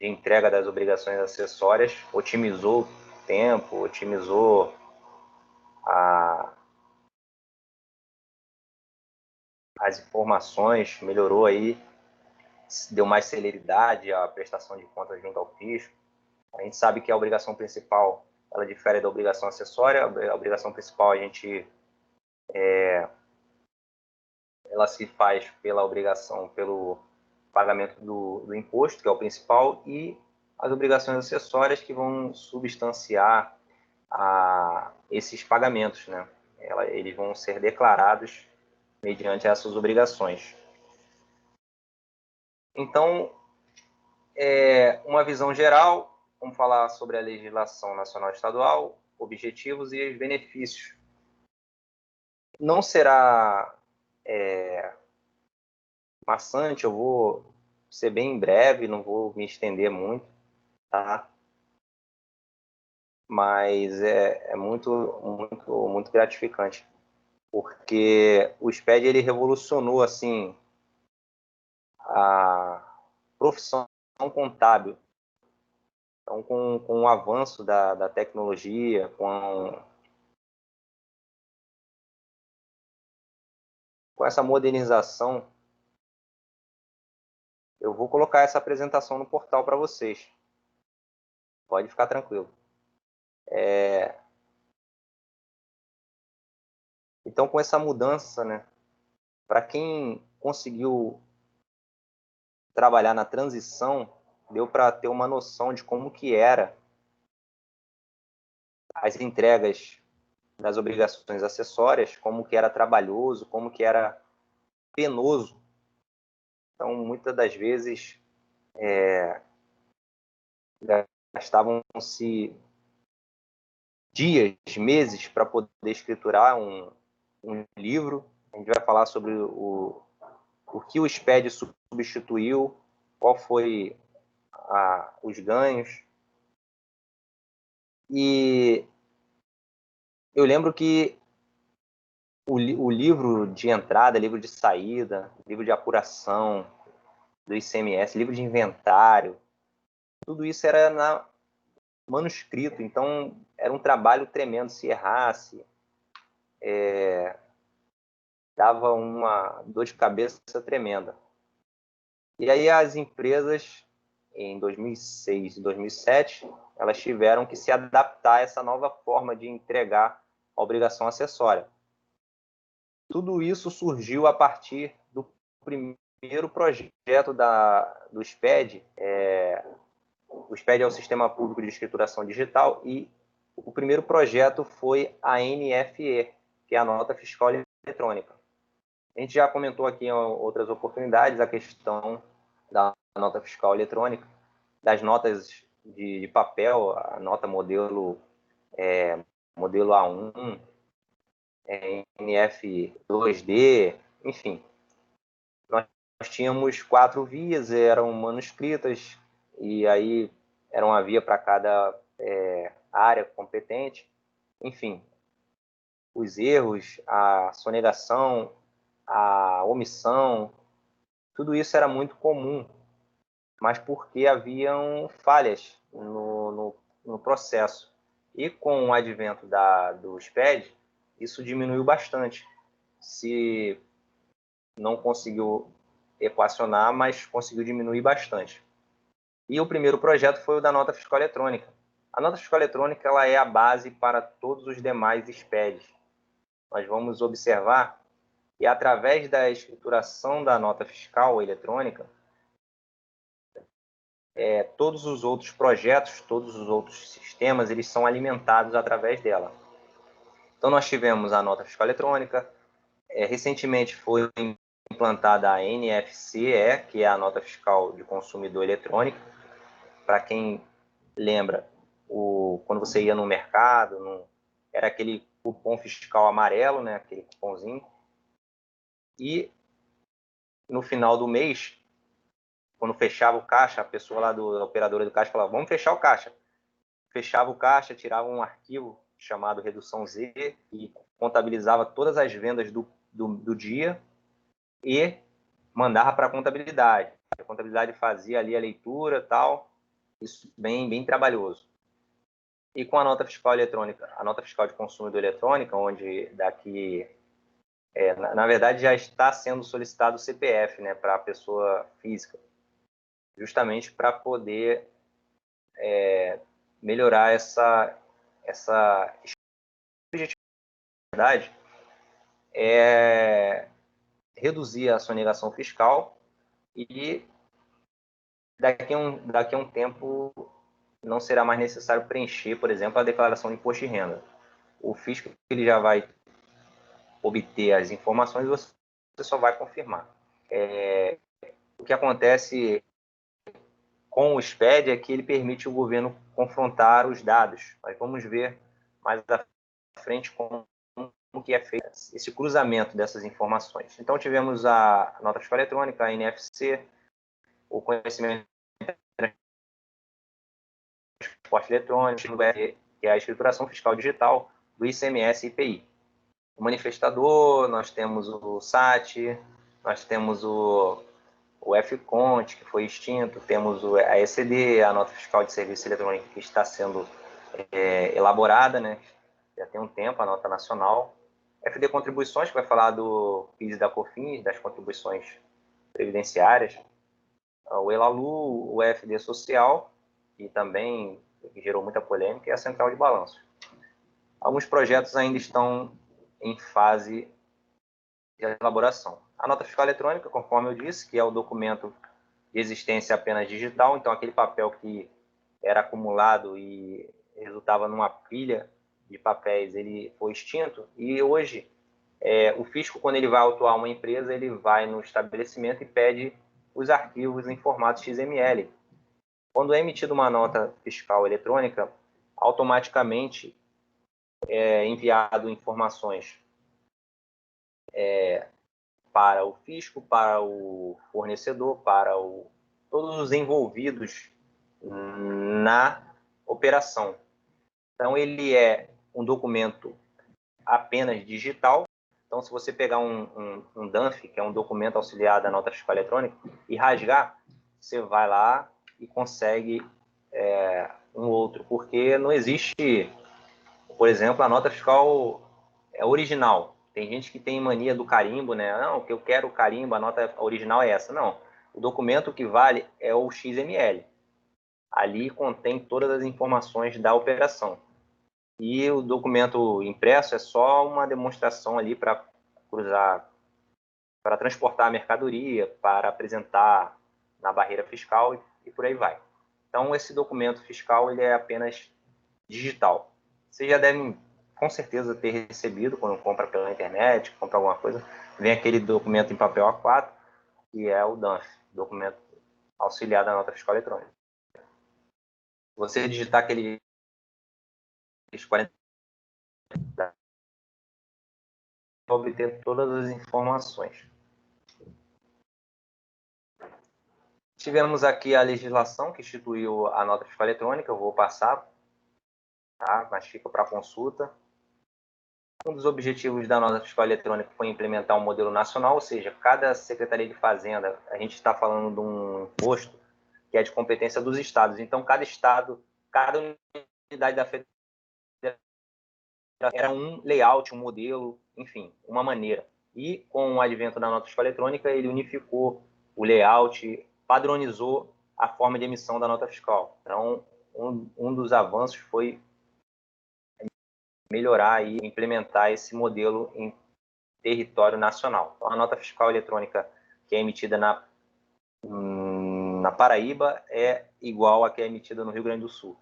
entrega das obrigações acessórias, otimizou o tempo, otimizou as informações, melhorou aí, deu mais celeridade à prestação de contas junto ao fisco. A gente sabe que a obrigação principal, ela difere da obrigação acessória. A obrigação principal ela se faz pelo pagamento do imposto, que é o principal, e as obrigações acessórias que vão substanciar esses pagamentos, né? Eles vão ser declarados mediante essas obrigações. Então, uma visão geral, vamos falar sobre a legislação nacional e estadual, objetivos e os benefícios. Não será maçante, eu vou ser bem breve, não vou me estender muito, tá? Mas é muito, muito, muito gratificante, porque o SPED ele revolucionou assim a profissão contábil. Então, com o avanço da tecnologia, com essa modernização, eu vou colocar essa apresentação no portal para vocês. Pode ficar tranquilo. Então, com essa mudança, né, para quem conseguiu trabalhar na transição, deu para ter uma noção de como que era as entregas das obrigações acessórias, como que era trabalhoso, como que era penoso. Então, muitas das vezes, gastavam-se dias, meses para poder escriturar um livro. A gente vai falar sobre o que o SPED substituiu, qual foi os ganhos. E eu lembro que o livro de entrada, livro de saída, livro de apuração do ICMS, livro de inventário, tudo isso era manuscrito, então era um trabalho tremendo. Se errasse, dava uma dor de cabeça tremenda. E aí as empresas, em 2006 e 2007, elas tiveram que se adaptar a essa nova forma de entregar a obrigação acessória. Tudo isso surgiu a partir do primeiro projeto do SPED. O SPED é o Sistema Público de Escrituração Digital, e o primeiro projeto foi a NFE, que é a Nota Fiscal Eletrônica. A gente já comentou aqui em outras oportunidades a questão da nota fiscal eletrônica, das notas de papel, a nota modelo A1, NF2D, enfim. Nós tínhamos 4 vias, eram manuscritas, e aí era uma via para cada área competente. Enfim, os erros, a sonegação, a omissão, tudo isso era muito comum, mas porque haviam falhas no processo. E com o advento do SPED, isso diminuiu bastante. Se não conseguiu equacionar, mas conseguiu diminuir bastante. E o primeiro projeto foi o da nota fiscal eletrônica. A nota fiscal eletrônica ela é a base para todos os demais SPEDs. Nós vamos observar que, através da escrituração da nota fiscal eletrônica, todos os outros projetos, todos os outros sistemas, eles são alimentados através dela. Então, nós tivemos a nota fiscal eletrônica, recentemente foi implantada a NFCE, que é a nota fiscal de consumidor eletrônica. Para quem lembra, quando você ia no mercado, era aquele cupom fiscal amarelo, né, aquele cupomzinho, e no final do mês, quando fechava o caixa, a pessoa lá da operadora do caixa falava: vamos fechar o caixa. Fechava o caixa, tirava um arquivo chamado redução Z e contabilizava todas as vendas do dia e mandava para a contabilidade. A contabilidade fazia ali a leitura, tal, isso bem trabalhoso. E com a nota fiscal eletrônica, a nota fiscal de consumidor eletrônica, onde daqui, na verdade, já está sendo solicitado o CPF, né, para a pessoa física, justamente para poder melhorar essa objetividade, reduzir a sonegação fiscal, e daqui a um tempo não será mais necessário preencher, por exemplo, a declaração de imposto de renda. O fisco ele já vai obter as informações e você só vai confirmar. O que acontece com o SPED é que ele permite o governo confrontar os dados. Nós vamos ver mais à frente como que é feito esse cruzamento dessas informações. Então, tivemos a nota fiscal eletrônica, a NFC, o conhecimento de transporte eletrônico, que é a escrituração fiscal digital do ICMS e IPI. O manifestador, nós temos o SAT, nós temos o o FCONT, que foi extinto, temos a ECD, a Nota Fiscal de Serviço Eletrônico, que está sendo elaborada, né? Já tem um tempo, a nota nacional. FD Contribuições, que vai falar do PIS e da COFINS, das contribuições previdenciárias. O ELALU, o FD Social, que também gerou muita polêmica, e a Central de Balanço. Alguns projetos ainda estão em fase de elaboração. A nota fiscal eletrônica, conforme eu disse, que é o documento de existência apenas digital, então aquele papel que era acumulado e resultava numa pilha de papéis, ele foi extinto, e hoje o fisco, quando ele vai autuar uma empresa, ele vai no estabelecimento e pede os arquivos em formato XML. Quando é emitida uma nota fiscal eletrônica, automaticamente é enviado informações para o fisco, para o fornecedor, para todos os envolvidos na operação. Então, ele é um documento apenas digital. Então, se você pegar um DANF, que é um documento auxiliar da nota fiscal eletrônica, e rasgar, você vai lá e consegue um outro, porque não existe, por exemplo, a nota fiscal original. Tem gente que tem mania do carimbo, né? Não, que eu quero o carimbo, a nota original é essa. Não, o documento que vale é o XML. Ali contém todas as informações da operação. E o documento impresso é só uma demonstração ali para cruzar, para transportar a mercadoria, para apresentar na barreira fiscal e por aí vai. Então, esse documento fiscal ele é apenas digital. Vocês já devem, com certeza, ter recebido, quando compra pela internet, compra alguma coisa, vem aquele documento em papel A4, que é o DANF, documento auxiliar da nota fiscal eletrônica. Você digitar aqueles 40 para obter todas as informações. Tivemos aqui a legislação que instituiu a nota fiscal eletrônica, eu vou passar, tá? Mas fica para consulta. Um dos objetivos da nota fiscal eletrônica foi implementar um modelo nacional, ou seja, cada Secretaria de Fazenda, a gente está falando de um imposto que é de competência dos estados. Então, cada estado, cada unidade da federação era um layout, um modelo, enfim, uma maneira. E com o advento da nota fiscal eletrônica, ele unificou o layout, padronizou a forma de emissão da nota fiscal. Então, um dos avanços foi melhorar e implementar esse modelo em território nacional. Então, a nota fiscal eletrônica que é emitida na Paraíba é igual a que é emitida no Rio Grande do Sul.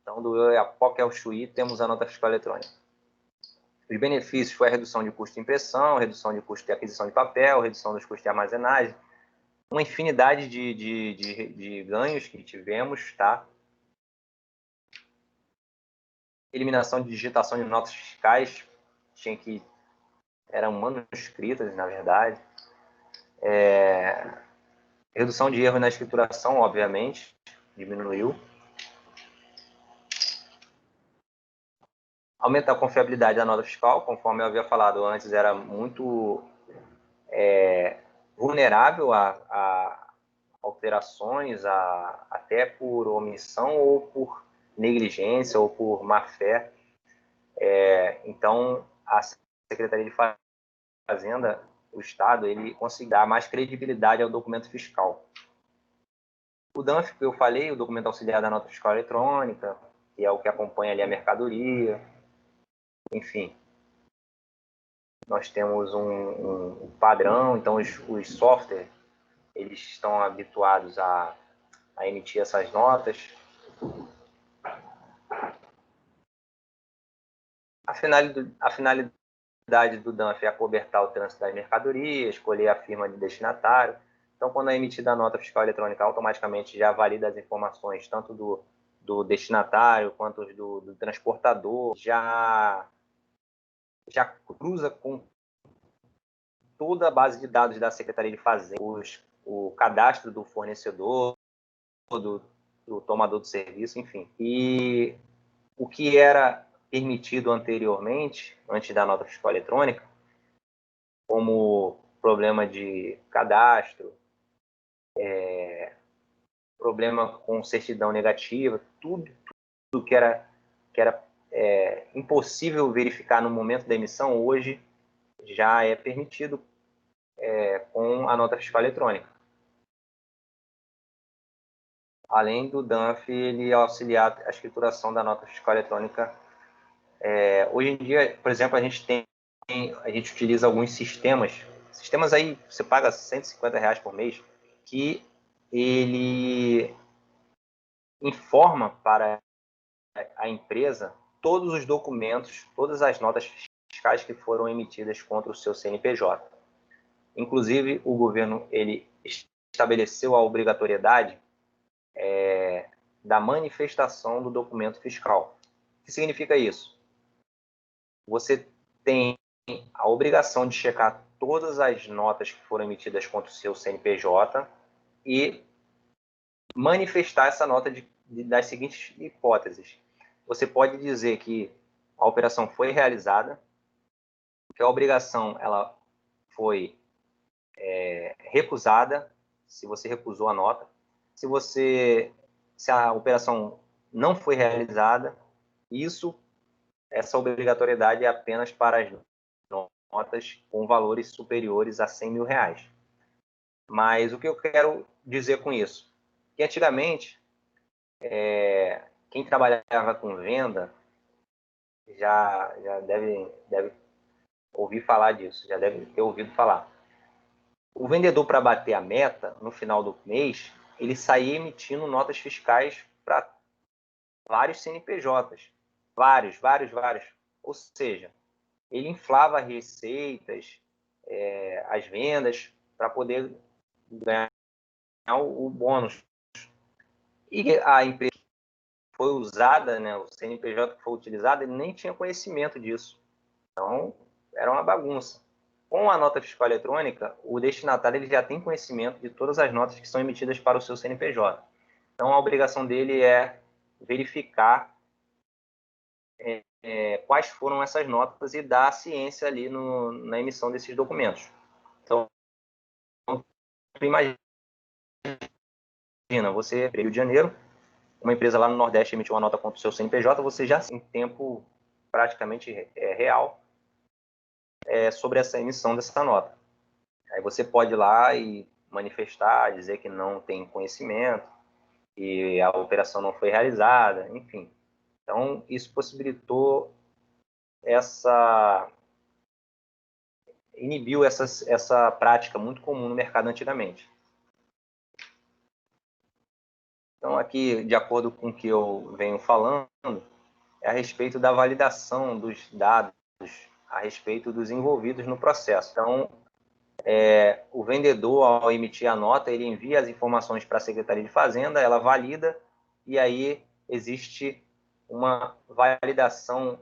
Então, do Oiapoque ao Chuí, temos a nota fiscal eletrônica. Os benefícios foi a redução de custo de impressão, redução de custo de aquisição de papel, redução dos custos de armazenagem, uma infinidade de ganhos que tivemos, tá? Eliminação de digitação de notas fiscais, eram manuscritas, na verdade. Redução de erros na escrituração, obviamente, diminuiu. Aumenta a confiabilidade da nota fiscal, conforme eu havia falado antes, era muito vulnerável a alterações, até por omissão ou por negligência ou por má fé. Então, a Secretaria de Fazenda, o Estado, ele consegue dar mais credibilidade ao documento fiscal. O DANF, que eu falei, o documento auxiliar da nota fiscal eletrônica, que é o que acompanha ali a mercadoria, enfim. Nós temos um padrão, então os softwares, eles estão habituados a emitir essas notas. A finalidade do DANF é acobertar o trânsito das mercadorias, escolher a firma de destinatário. Então, quando é emitida a nota fiscal eletrônica, automaticamente já valida as informações, tanto do destinatário quanto do transportador, já cruza com toda a base de dados da Secretaria de Fazenda, o cadastro do fornecedor, do tomador do serviço, enfim. E o que era permitido anteriormente, antes da nota fiscal eletrônica, como problema de cadastro, problema com certidão negativa, tudo que era impossível verificar no momento da emissão, hoje já é permitido com a nota fiscal eletrônica. Além do DANF, ele auxiliar a escrituração da nota fiscal eletrônica. Hoje em dia, por exemplo, a gente utiliza alguns sistemas aí, você paga R$150 por mês, que ele informa para a empresa todos os documentos, todas as notas fiscais que foram emitidas contra o seu CNPJ. Inclusive, o governo ele estabeleceu a obrigatoriedade da manifestação do documento fiscal. O que significa isso? Você tem a obrigação de checar todas as notas que foram emitidas contra o seu CNPJ e manifestar essa nota das seguintes hipóteses. Você pode dizer que a operação foi realizada, que a obrigação ela foi recusada, se você recusou a nota, se a operação não foi realizada, essa obrigatoriedade é apenas para as notas com valores superiores a R$100.000. Mas o que eu quero dizer com isso? Que antigamente, quem trabalhava com venda já deve ouvir falar disso, já deve ter ouvido falar. O vendedor, para bater a meta, no final do mês, ele saía emitindo notas fiscais para vários CNPJs. Vários. Ou seja, ele inflava as receitas, as vendas, para poder ganhar o bônus. E a empresa que foi usada, né, o CNPJ que foi utilizado, ele nem tinha conhecimento disso. Então, era uma bagunça. Com a nota fiscal eletrônica, o destinatário ele já tem conhecimento de todas as notas que são emitidas para o seu CNPJ. Então, a obrigação dele é verificar quais foram essas notas e dar a ciência ali na emissão desses documentos. Então, imagina, você, Rio de Janeiro, uma empresa lá no Nordeste emitiu uma nota contra o seu CNPJ, você já em tempo praticamente real sobre essa emissão dessa nota. Aí você pode ir lá e manifestar, dizer que não tem conhecimento, que a operação não foi realizada, enfim. Então, isso possibilitou inibiu essa prática muito comum no mercado antigamente. Então, aqui, de acordo com o que eu venho falando, é a respeito da validação dos dados, a respeito dos envolvidos no processo. Então, o vendedor, ao emitir a nota, ele envia as informações para a Secretaria de Fazenda, ela valida, e aí existe uma validação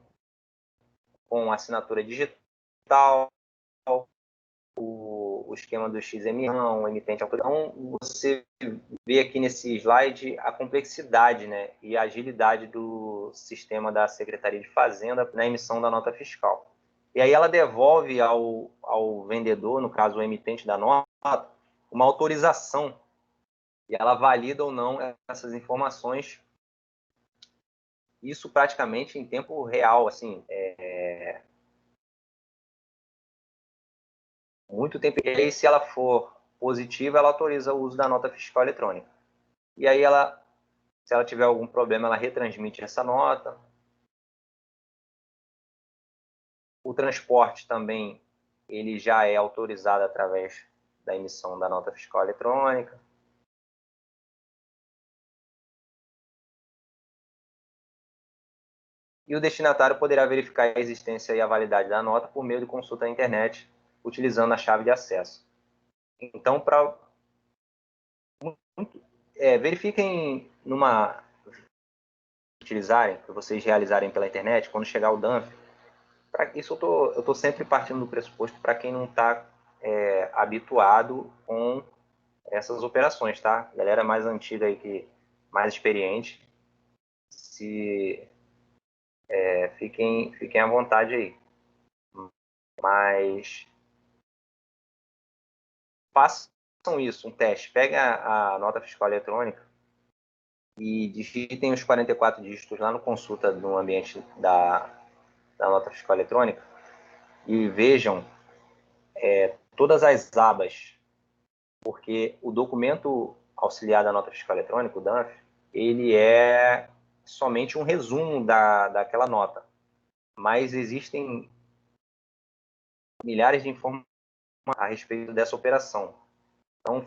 com assinatura digital, o esquema do XML, o emitente autorizado. Então, você vê aqui nesse slide a complexidade, né, e a agilidade do sistema da Secretaria de Fazenda na emissão da nota fiscal. E aí ela devolve ao vendedor, no caso o emitente da nota, uma autorização, e ela valida ou não essas informações, isso praticamente em tempo real, assim, muito tempo. E aí, se ela for positiva, ela autoriza o uso da nota fiscal eletrônica. E aí, se ela tiver algum problema, ela retransmite essa nota. O transporte também, ele já é autorizado através da emissão da nota fiscal eletrônica. E o destinatário poderá verificar a existência e a validade da nota por meio de consulta na internet, utilizando a chave de acesso. Então, verifiquem que vocês realizarem pela internet, quando chegar o DANF. Isso eu estou sempre partindo do pressuposto para quem não está habituado com essas operações, tá? Galera mais antiga aí, mais experiente, fiquem à vontade aí. Mas façam isso, um teste. Peguem a nota fiscal eletrônica e digitem os 44 dígitos lá no consulta no ambiente da nota fiscal eletrônica e vejam todas as abas, porque o documento auxiliar da nota fiscal eletrônica, o DANF, ele é somente um resumo daquela nota, mas existem milhares de informações a respeito dessa operação. Então,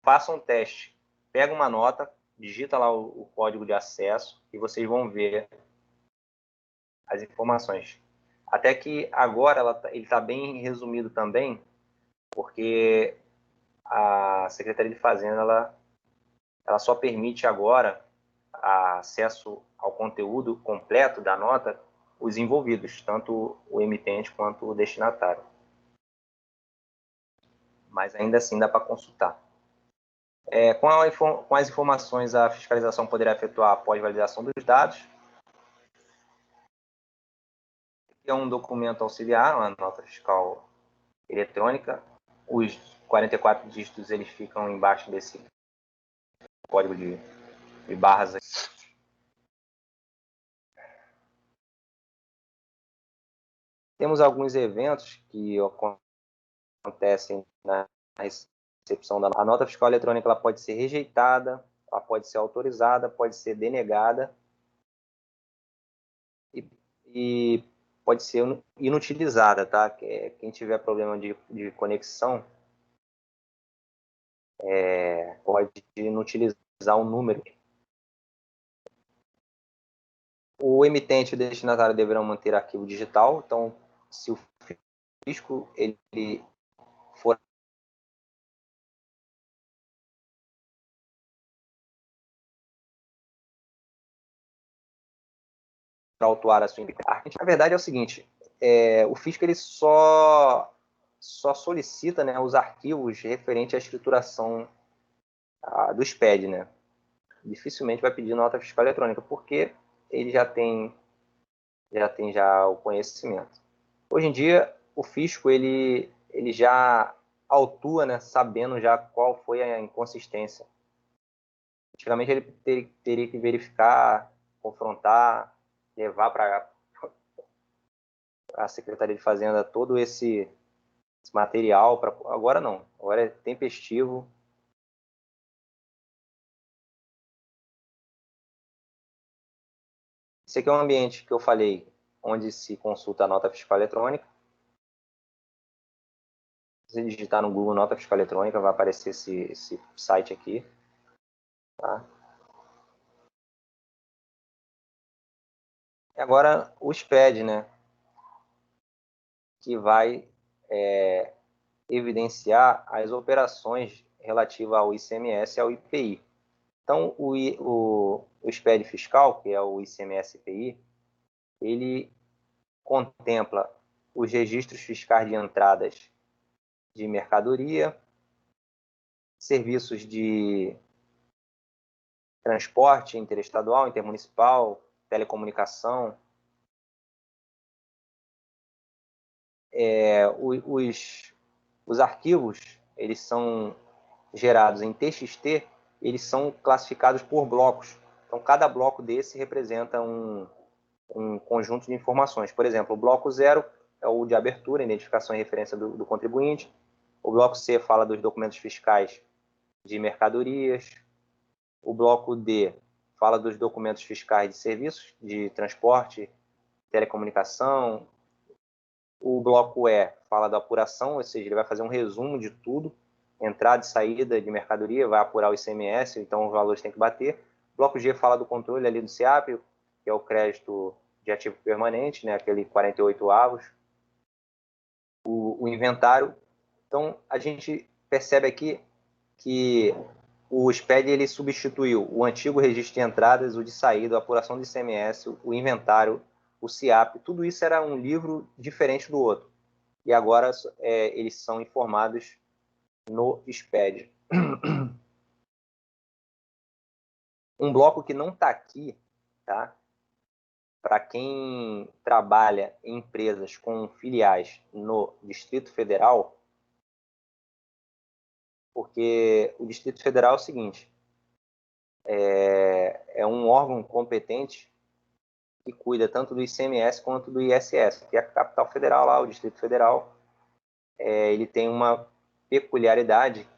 faça um teste. Pega uma nota, digita lá o código de acesso e vocês vão ver as informações. Até que agora ele está bem resumido também, porque a Secretaria de Fazenda ela só permite agora acesso ao conteúdo completo da nota os envolvidos, tanto o emitente quanto o destinatário. Mas ainda assim dá para consultar. Com as informações, a fiscalização poderá efetuar a pós-validação dos dados. É um documento auxiliar, uma nota fiscal eletrônica. Os 44 dígitos eles ficam embaixo desse código de barras. Temos alguns eventos que acontecem na recepção da nota fiscal eletrônica. Ela pode ser rejeitada, ela pode ser autorizada, pode ser denegada e pode ser inutilizada, tá? Quem tiver problema de conexão pode inutilizar o número. O emitente e o destinatário deverão manter arquivo digital. Então, se o fisco ele for autuar a sua arte, na verdade é o seguinte: o fisco ele só solicita, né, os arquivos referentes à escrituração do SPED, né? Dificilmente vai pedir nota fiscal eletrônica, porque ele já tem o conhecimento. Hoje em dia, o fisco ele já autua, né, sabendo já qual foi a inconsistência. Antigamente ele teria que verificar, confrontar, levar para a Secretaria de Fazenda todo esse material. Agora não, agora é tempestivo. Esse aqui é um ambiente que eu falei, onde se consulta a nota fiscal eletrônica. Se você digitar no Google nota fiscal eletrônica, vai aparecer esse site aqui. Tá? E agora o SPED, né? Que vai evidenciar as operações relativas ao ICMS e ao IPI. Então, o SPED fiscal, que é o ICMS-IPI, ele contempla os registros fiscais de entradas de mercadoria, serviços de transporte interestadual, intermunicipal, telecomunicação. Os arquivos, eles são gerados em TXT, eles são classificados por blocos. Então, cada bloco desse representa um conjunto de informações. Por exemplo, o bloco 0 é o de abertura, identificação e referência do contribuinte. O bloco C fala dos documentos fiscais de mercadorias. O bloco D fala dos documentos fiscais de serviços, de transporte, telecomunicação. O bloco E fala da apuração, ou seja, ele vai fazer um resumo de tudo, entrada e saída de mercadoria, vai apurar o ICMS, então os valores têm que bater. O bloco G fala do controle ali do CIAP, que é o crédito de ativo permanente, né, aquele 48 avos. O inventário. Então, a gente percebe aqui que o SPED ele substituiu o antigo registro de entradas, o de saída, a apuração do ICMS, o inventário, o CIAP, tudo isso era um livro diferente do outro. E agora eles são informados no SPED. Um bloco que não está aqui, tá? Para quem trabalha em empresas com filiais no Distrito Federal, porque o Distrito Federal é o seguinte, é um órgão competente que cuida tanto do ICMS quanto do ISS, que é a capital federal lá, o Distrito Federal. Ele tem uma peculiaridade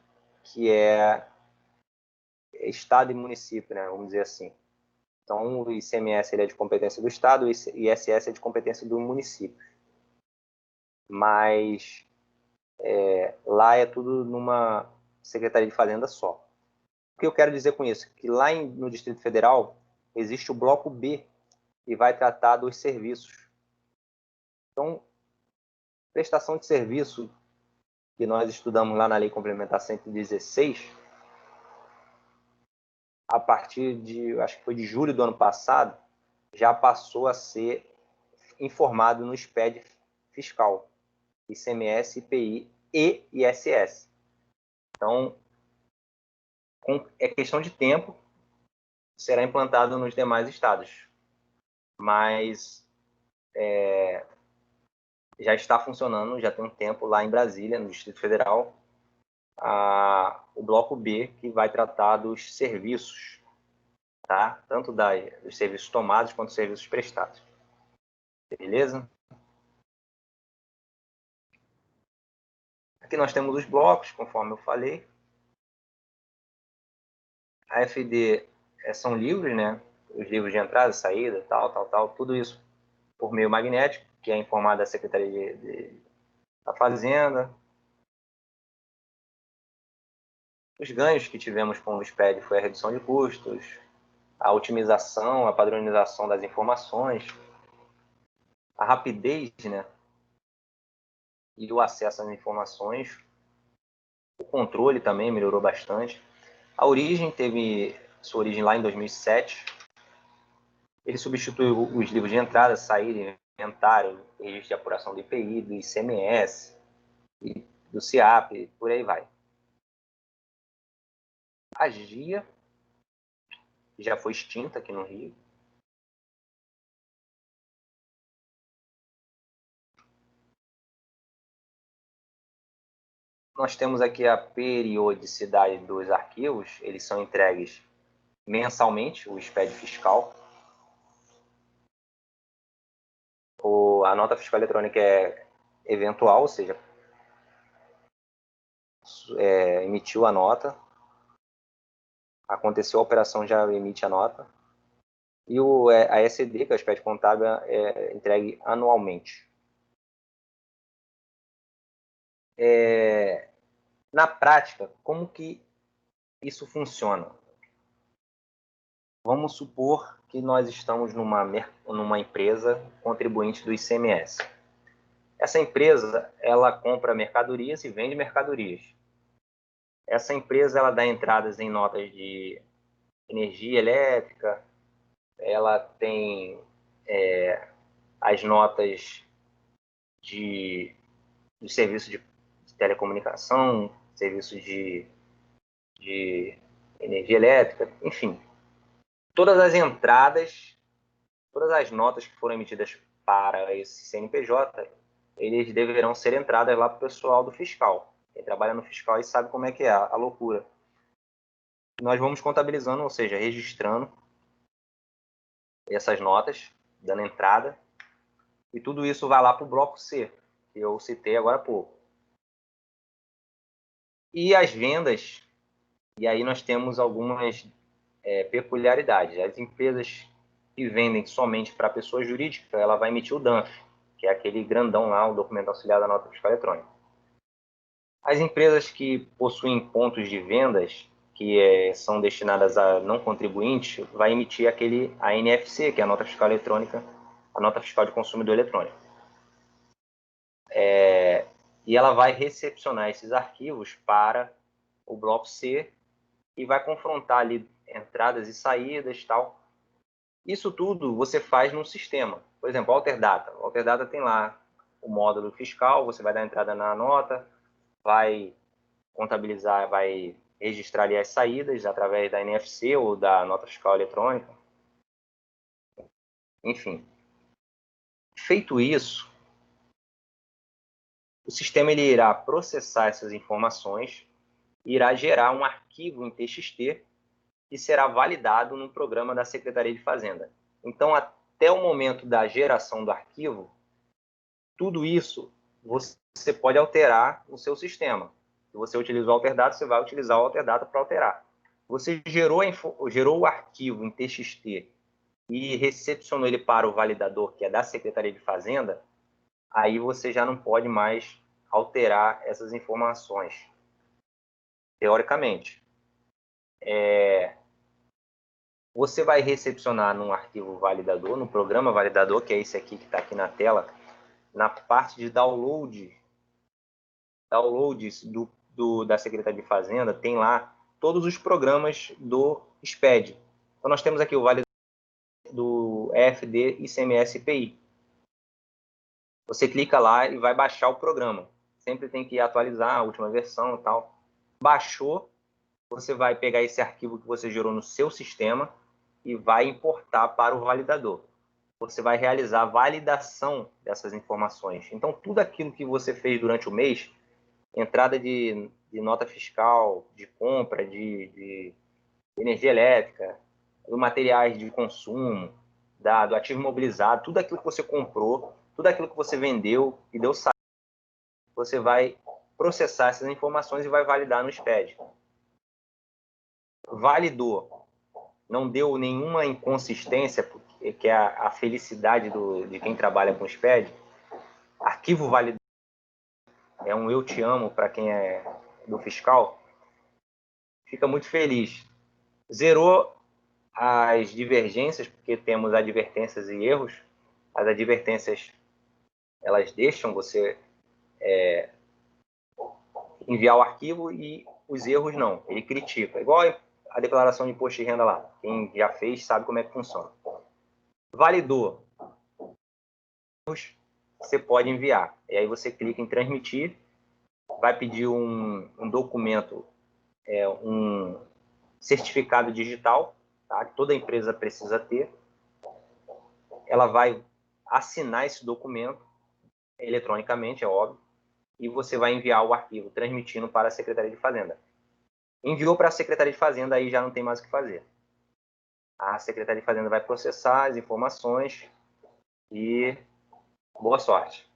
que é Estado e município, né, vamos dizer assim. Então, o ICMS ele é de competência do Estado, o ISS é de competência do município. Mas lá é tudo numa Secretaria de Fazenda só. O que eu quero dizer com isso? Que lá no Distrito Federal existe o bloco B, que vai tratar dos serviços. Então, prestação de serviço, que nós estudamos lá na Lei Complementar 116, a partir de, acho que foi de julho do ano passado, já passou a ser informado no SPED fiscal, ICMS, IPI e ISS. Então, é questão de tempo, será implantado nos demais estados. Mas já está funcionando, já tem um tempo lá em Brasília, no Distrito Federal, o bloco B, que vai tratar dos serviços, tá? Tanto dos serviços tomados quanto dos serviços prestados. Beleza? Aqui nós temos os blocos, conforme eu falei. A FD são livros, né? Os livros de entrada, saída, tal, tudo isso por meio magnético, que é informado da Secretaria da Fazenda. Os ganhos que tivemos com o SPED foi a redução de custos, a otimização, a padronização das informações, a rapidez, né? E o acesso às informações. O controle também melhorou bastante. A origem teve sua origem lá em 2007. Ele substituiu os livros de entrada, saída, inventário, registro de apuração do IPI, do ICMS, do CIAP, por aí vai. A GIA já foi extinta aqui no Rio. Nós temos aqui a periodicidade dos arquivos, eles são entregues mensalmente, o SPED fiscal. A nota fiscal eletrônica é eventual, ou seja, emitiu a nota, aconteceu a operação, já emite a nota. E a ECD, que é o SPED contábil, é entregue anualmente. Na prática, como que isso funciona? Vamos supor que nós estamos numa empresa contribuinte do ICMS. Essa empresa, ela compra mercadorias e vende mercadorias. Essa empresa, ela dá entradas em notas de energia elétrica, ela tem as notas de serviço de telecomunicação, serviço de energia elétrica, enfim. Todas as entradas, todas as notas que foram emitidas para esse CNPJ, eles deverão ser entradas lá para o pessoal do fiscal. Quem trabalha no fiscal aí sabe como é que é a loucura. Nós vamos contabilizando, ou seja, registrando essas notas, dando entrada, e tudo isso vai lá para o bloco C, que eu citei agora há pouco. E as vendas, e aí nós temos algumas peculiaridades. As empresas que vendem somente para pessoa jurídica, ela vai emitir o DANF, que é aquele grandão lá, o documento auxiliar da nota fiscal eletrônica. As empresas que possuem pontos de vendas, que são destinadas a não contribuintes, vai emitir a NFC, que é a nota fiscal eletrônica, a nota fiscal de consumidor eletrônico. E ela vai recepcionar esses arquivos para o bloco C e vai confrontar ali entradas e saídas e tal. Isso tudo você faz num sistema. Por exemplo, o Alterdata. O Alterdata tem lá o módulo fiscal, você vai dar entrada na nota, vai contabilizar, vai registrar ali as saídas através da NFC ou da nota fiscal eletrônica. Enfim. Feito isso, o sistema ele irá processar essas informações irá gerar um arquivo em TXT que será validado no programa da Secretaria de Fazenda. Então, até o momento da geração do arquivo, tudo isso você pode alterar no seu sistema. Se você utiliza o Alterdata, você vai utilizar o Alterdata para alterar. Você gerou o arquivo em TXT e recepcionou ele para o validador, que é da Secretaria de Fazenda, aí você já não pode mais alterar essas informações, teoricamente. Você vai recepcionar num arquivo validador, no programa validador, que é esse aqui que está aqui na tela, na parte de downloads da Secretaria de Fazenda, tem lá todos os programas do SPED. Então, nós temos aqui o validador do EFD ICMS IPI. Você clica lá e vai baixar o programa. Sempre tem que atualizar a última versão e tal. Baixou, você vai pegar esse arquivo que você gerou no seu sistema e vai importar para o validador. Você vai realizar a validação dessas informações. Então, tudo aquilo que você fez durante o mês, entrada de nota fiscal, de compra, de energia elétrica, dos materiais de consumo, do ativo imobilizado, tudo aquilo que você comprou, tudo aquilo que você vendeu e deu saída, você vai processar essas informações e vai validar no SPED. Validou, não deu nenhuma inconsistência, que é a felicidade de quem trabalha com SPED. Arquivo validado é um eu te amo para quem é do fiscal. Fica muito feliz. Zerou as divergências, porque temos advertências e erros. As advertências, elas deixam você enviar o arquivo e os erros não. Ele critica. Igual a declaração de imposto de renda lá. Quem já fez sabe como é que funciona. Validou. Você pode enviar. E aí você clica em transmitir, vai pedir um documento, um certificado digital, tá? Que toda empresa precisa ter. Ela vai assinar esse documento eletronicamente, é óbvio, e você vai enviar o arquivo transmitindo para a Secretaria de Fazenda. Enviou para a Secretaria de Fazenda, aí já não tem mais o que fazer. A Secretaria de Fazenda vai processar as informações e boa sorte.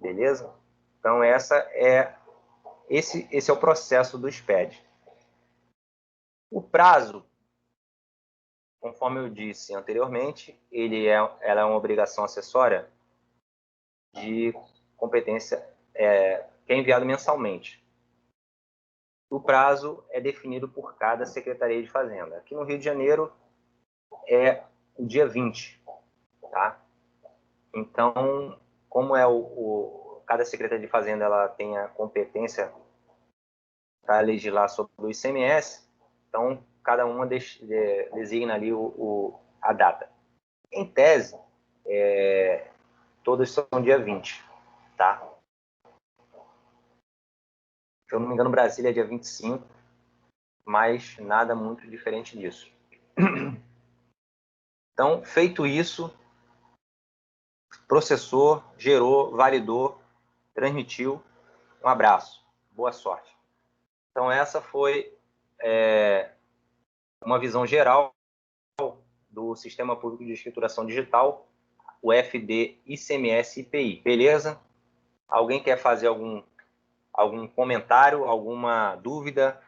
Beleza? Então, esse é o processo do SPED. O prazo, conforme eu disse anteriormente, ela é uma obrigação acessória de competência que é enviado mensalmente. O prazo é definido por cada Secretaria de Fazenda. Aqui no Rio de Janeiro é o dia 20, tá? Então, como cada Secretaria de Fazenda ela tem a competência para legislar sobre o ICMS, então cada uma designa ali a data. Em tese, todas são dia 20, tá? Se eu não me engano, Brasília é dia 25, mas nada muito diferente disso. Então, feito isso, processou, gerou, validou, transmitiu. Um abraço. Boa sorte. Então, essa foi uma visão geral do Sistema Público de Escrituração Digital, o FD ICMS IPI. Beleza? Alguém quer fazer algum comentário, alguma dúvida?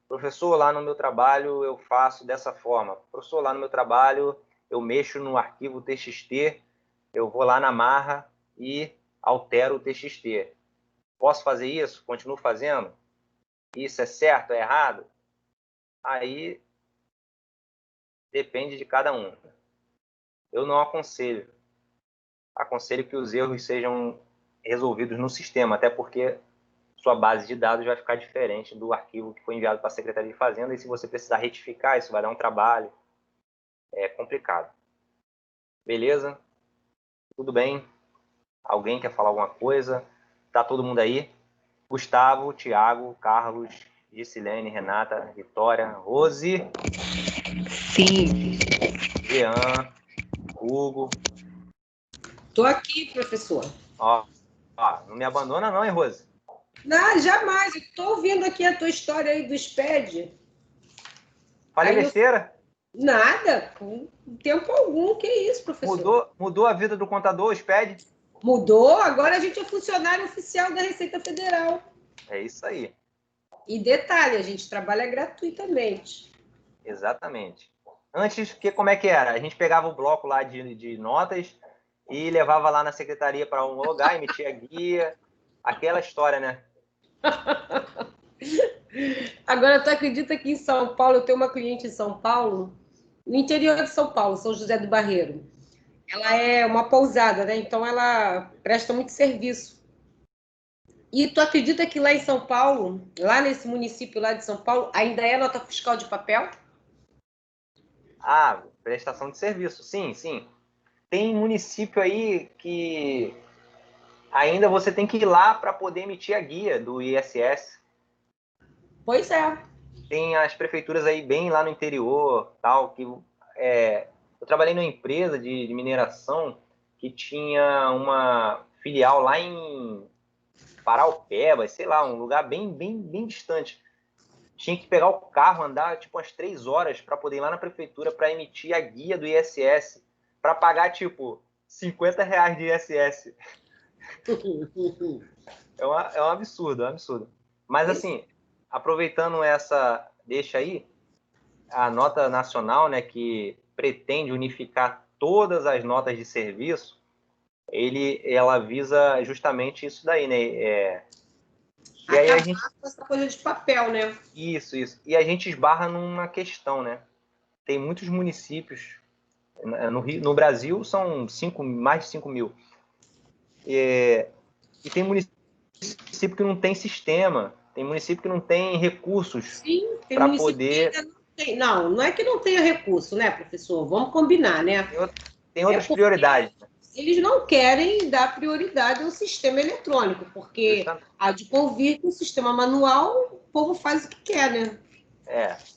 Professor, lá no meu trabalho eu faço dessa forma. Professor, lá no meu trabalho eu mexo no arquivo TXT, eu vou lá na marra e altero o TXT. Posso fazer isso? Continuo fazendo? Isso é certo? É errado? Aí depende de cada um. Eu não aconselho. Aconselho que os erros sejam resolvidos no sistema, até porque sua base de dados vai ficar diferente do arquivo que foi enviado para a Secretaria de Fazenda, e se você precisar retificar, isso vai dar um trabalho. É complicado. Beleza? Tudo bem? Alguém quer falar alguma coisa? Tá todo mundo aí? Gustavo, Thiago, Carlos, Gisilene, Renata, Vitória, Rose. Sim. Jean, Hugo. Estou aqui, professor. Ó, não me abandona não, hein, Rose? Não, jamais. Eu estou ouvindo aqui a tua história aí do SPED. Falei besteira? Nada, com tempo algum. Que isso, professor? Mudou a vida do contador, o SPED? Mudou, agora a gente é funcionário oficial da Receita Federal. É isso aí. E detalhe, a gente trabalha gratuitamente. Exatamente. Antes, como é que era? A gente pegava o bloco lá de notas e levava lá na secretaria para homologar, emitia guia, aquela história, né? Agora, tu acredita que em São Paulo, eu tenho uma cliente em São Paulo, no interior de São Paulo, São José do Barreiro. Ela é uma pousada, né? Então ela presta muito serviço. E tu acredita que lá em São Paulo, lá nesse município lá de São Paulo, ainda é nota fiscal de papel? Ah, prestação de serviço. Sim, sim. Tem município aí que ainda você tem que ir lá para poder emitir a guia do ISS. Pois é. Tem as prefeituras aí bem lá no interior, tal, que eu trabalhei numa empresa de mineração que tinha uma filial lá em Paraupeba, sei lá, um lugar bem distante. Tinha que pegar o carro, andar tipo umas 3 horas para poder ir lá na prefeitura para emitir a guia do ISS, para pagar tipo R$ 50 de ISS. É um absurdo, é um absurdo. Mas assim, aproveitando essa deixa aí, a nota nacional, né, que pretende unificar todas as notas de serviço, ela visa justamente isso daí, né? E aí a Acabar gente com essa coisa de papel, né? isso. E a gente esbarra numa questão, né? Tem muitos municípios no Brasil são mais de 5 mil. E tem município que não tem sistema, tem município que não tem recursos Sim, tem para município que poder. ainda não tem. Não, não é que não tenha recurso, né, professor? Vamos combinar, né? Tem É outras porque prioridades, né? eles não querem dar prioridade ao sistema eletrônico, porque Justamente. há de convir que o sistema manual, o povo faz o que quer, né?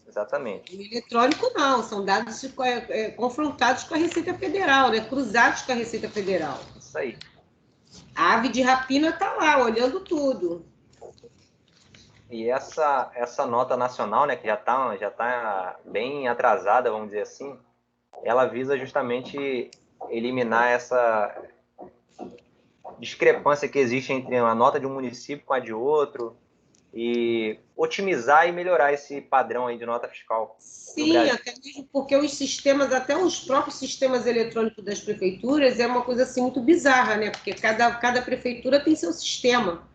Exatamente. O eletrônico não, são dados confrontados com a Receita Federal, né? Cruzados com a Receita Federal. Isso aí. A ave de rapina está lá, olhando tudo. E essa nota nacional, né, que já tá bem atrasada, vamos dizer assim, ela visa justamente eliminar essa discrepância que existe entre a nota de um município com a de outro e otimizar e melhorar esse padrão aí de nota fiscal no Sim, Brasil. até mesmo porque os sistemas, até os próprios sistemas eletrônicos das prefeituras, é uma coisa assim muito bizarra, né? Porque cada prefeitura tem seu sistema.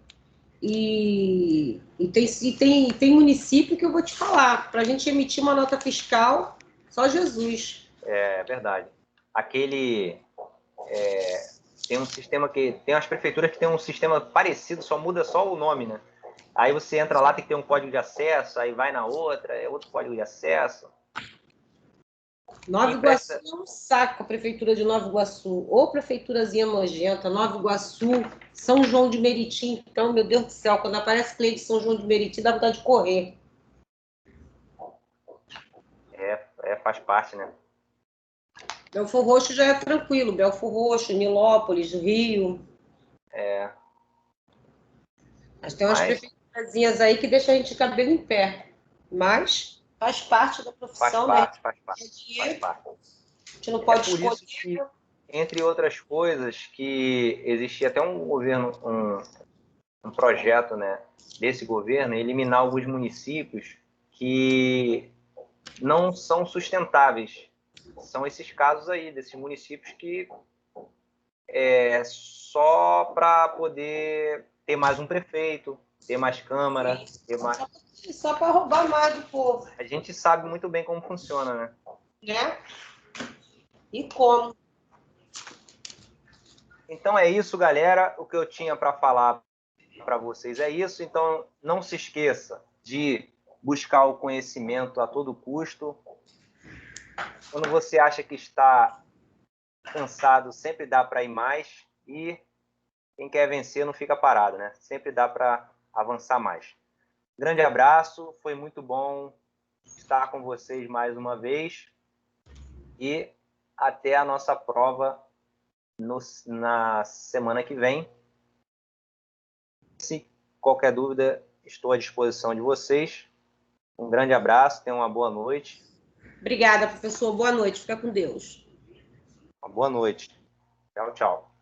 E tem município que eu vou te falar, para a gente emitir uma nota fiscal, só Jesus. É verdade. Aquele tem um sistema que tem umas prefeituras que tem um sistema parecido, só muda só o nome, né? Aí você entra lá, tem que ter um código de acesso, aí vai na outra, é outro código de acesso. Nova Quem Iguaçu presta é um saco, a prefeitura de Nova Iguaçu. Ou prefeiturazinha nojenta, Nova Iguaçu, São João de Meriti. Então, meu Deus do céu, quando aparece cliente de São João de Meriti, dá vontade de correr. faz parte, né? Belfor Roxo já é tranquilo. Belfor Roxo, Nilópolis, Rio. É, Mas tem umas mas prefeiturazinhas aí que deixam a gente de cabelo em pé. Mas faz parte da faz profissão, né? parte, faz parte, É faz dinheiro, parte. a gente não É pode por escolher. isso que, entre outras coisas, que existia até um governo, um projeto, né, desse governo, eliminar alguns municípios que não são sustentáveis. São esses casos aí, desses municípios que só para poder ter mais um prefeito, ter mais câmara, ter mais... Só para roubar mais do povo, A gente sabe muito bem como funciona, né? né? E como? Então é isso, galera. O que eu tinha para falar para vocês é isso. Então não se esqueça de buscar o conhecimento a todo custo. Quando você acha que está cansado, sempre dá para ir mais. E quem quer vencer não fica parado, né? Sempre dá para avançar mais. Grande abraço, foi muito bom estar com vocês mais uma vez. E até a nossa prova na semana que vem. qualquer dúvida, estou à disposição de vocês. Um grande abraço, tenham uma boa noite. Obrigada, professor. Boa noite. Fica com Deus. Uma boa noite. Tchau, tchau.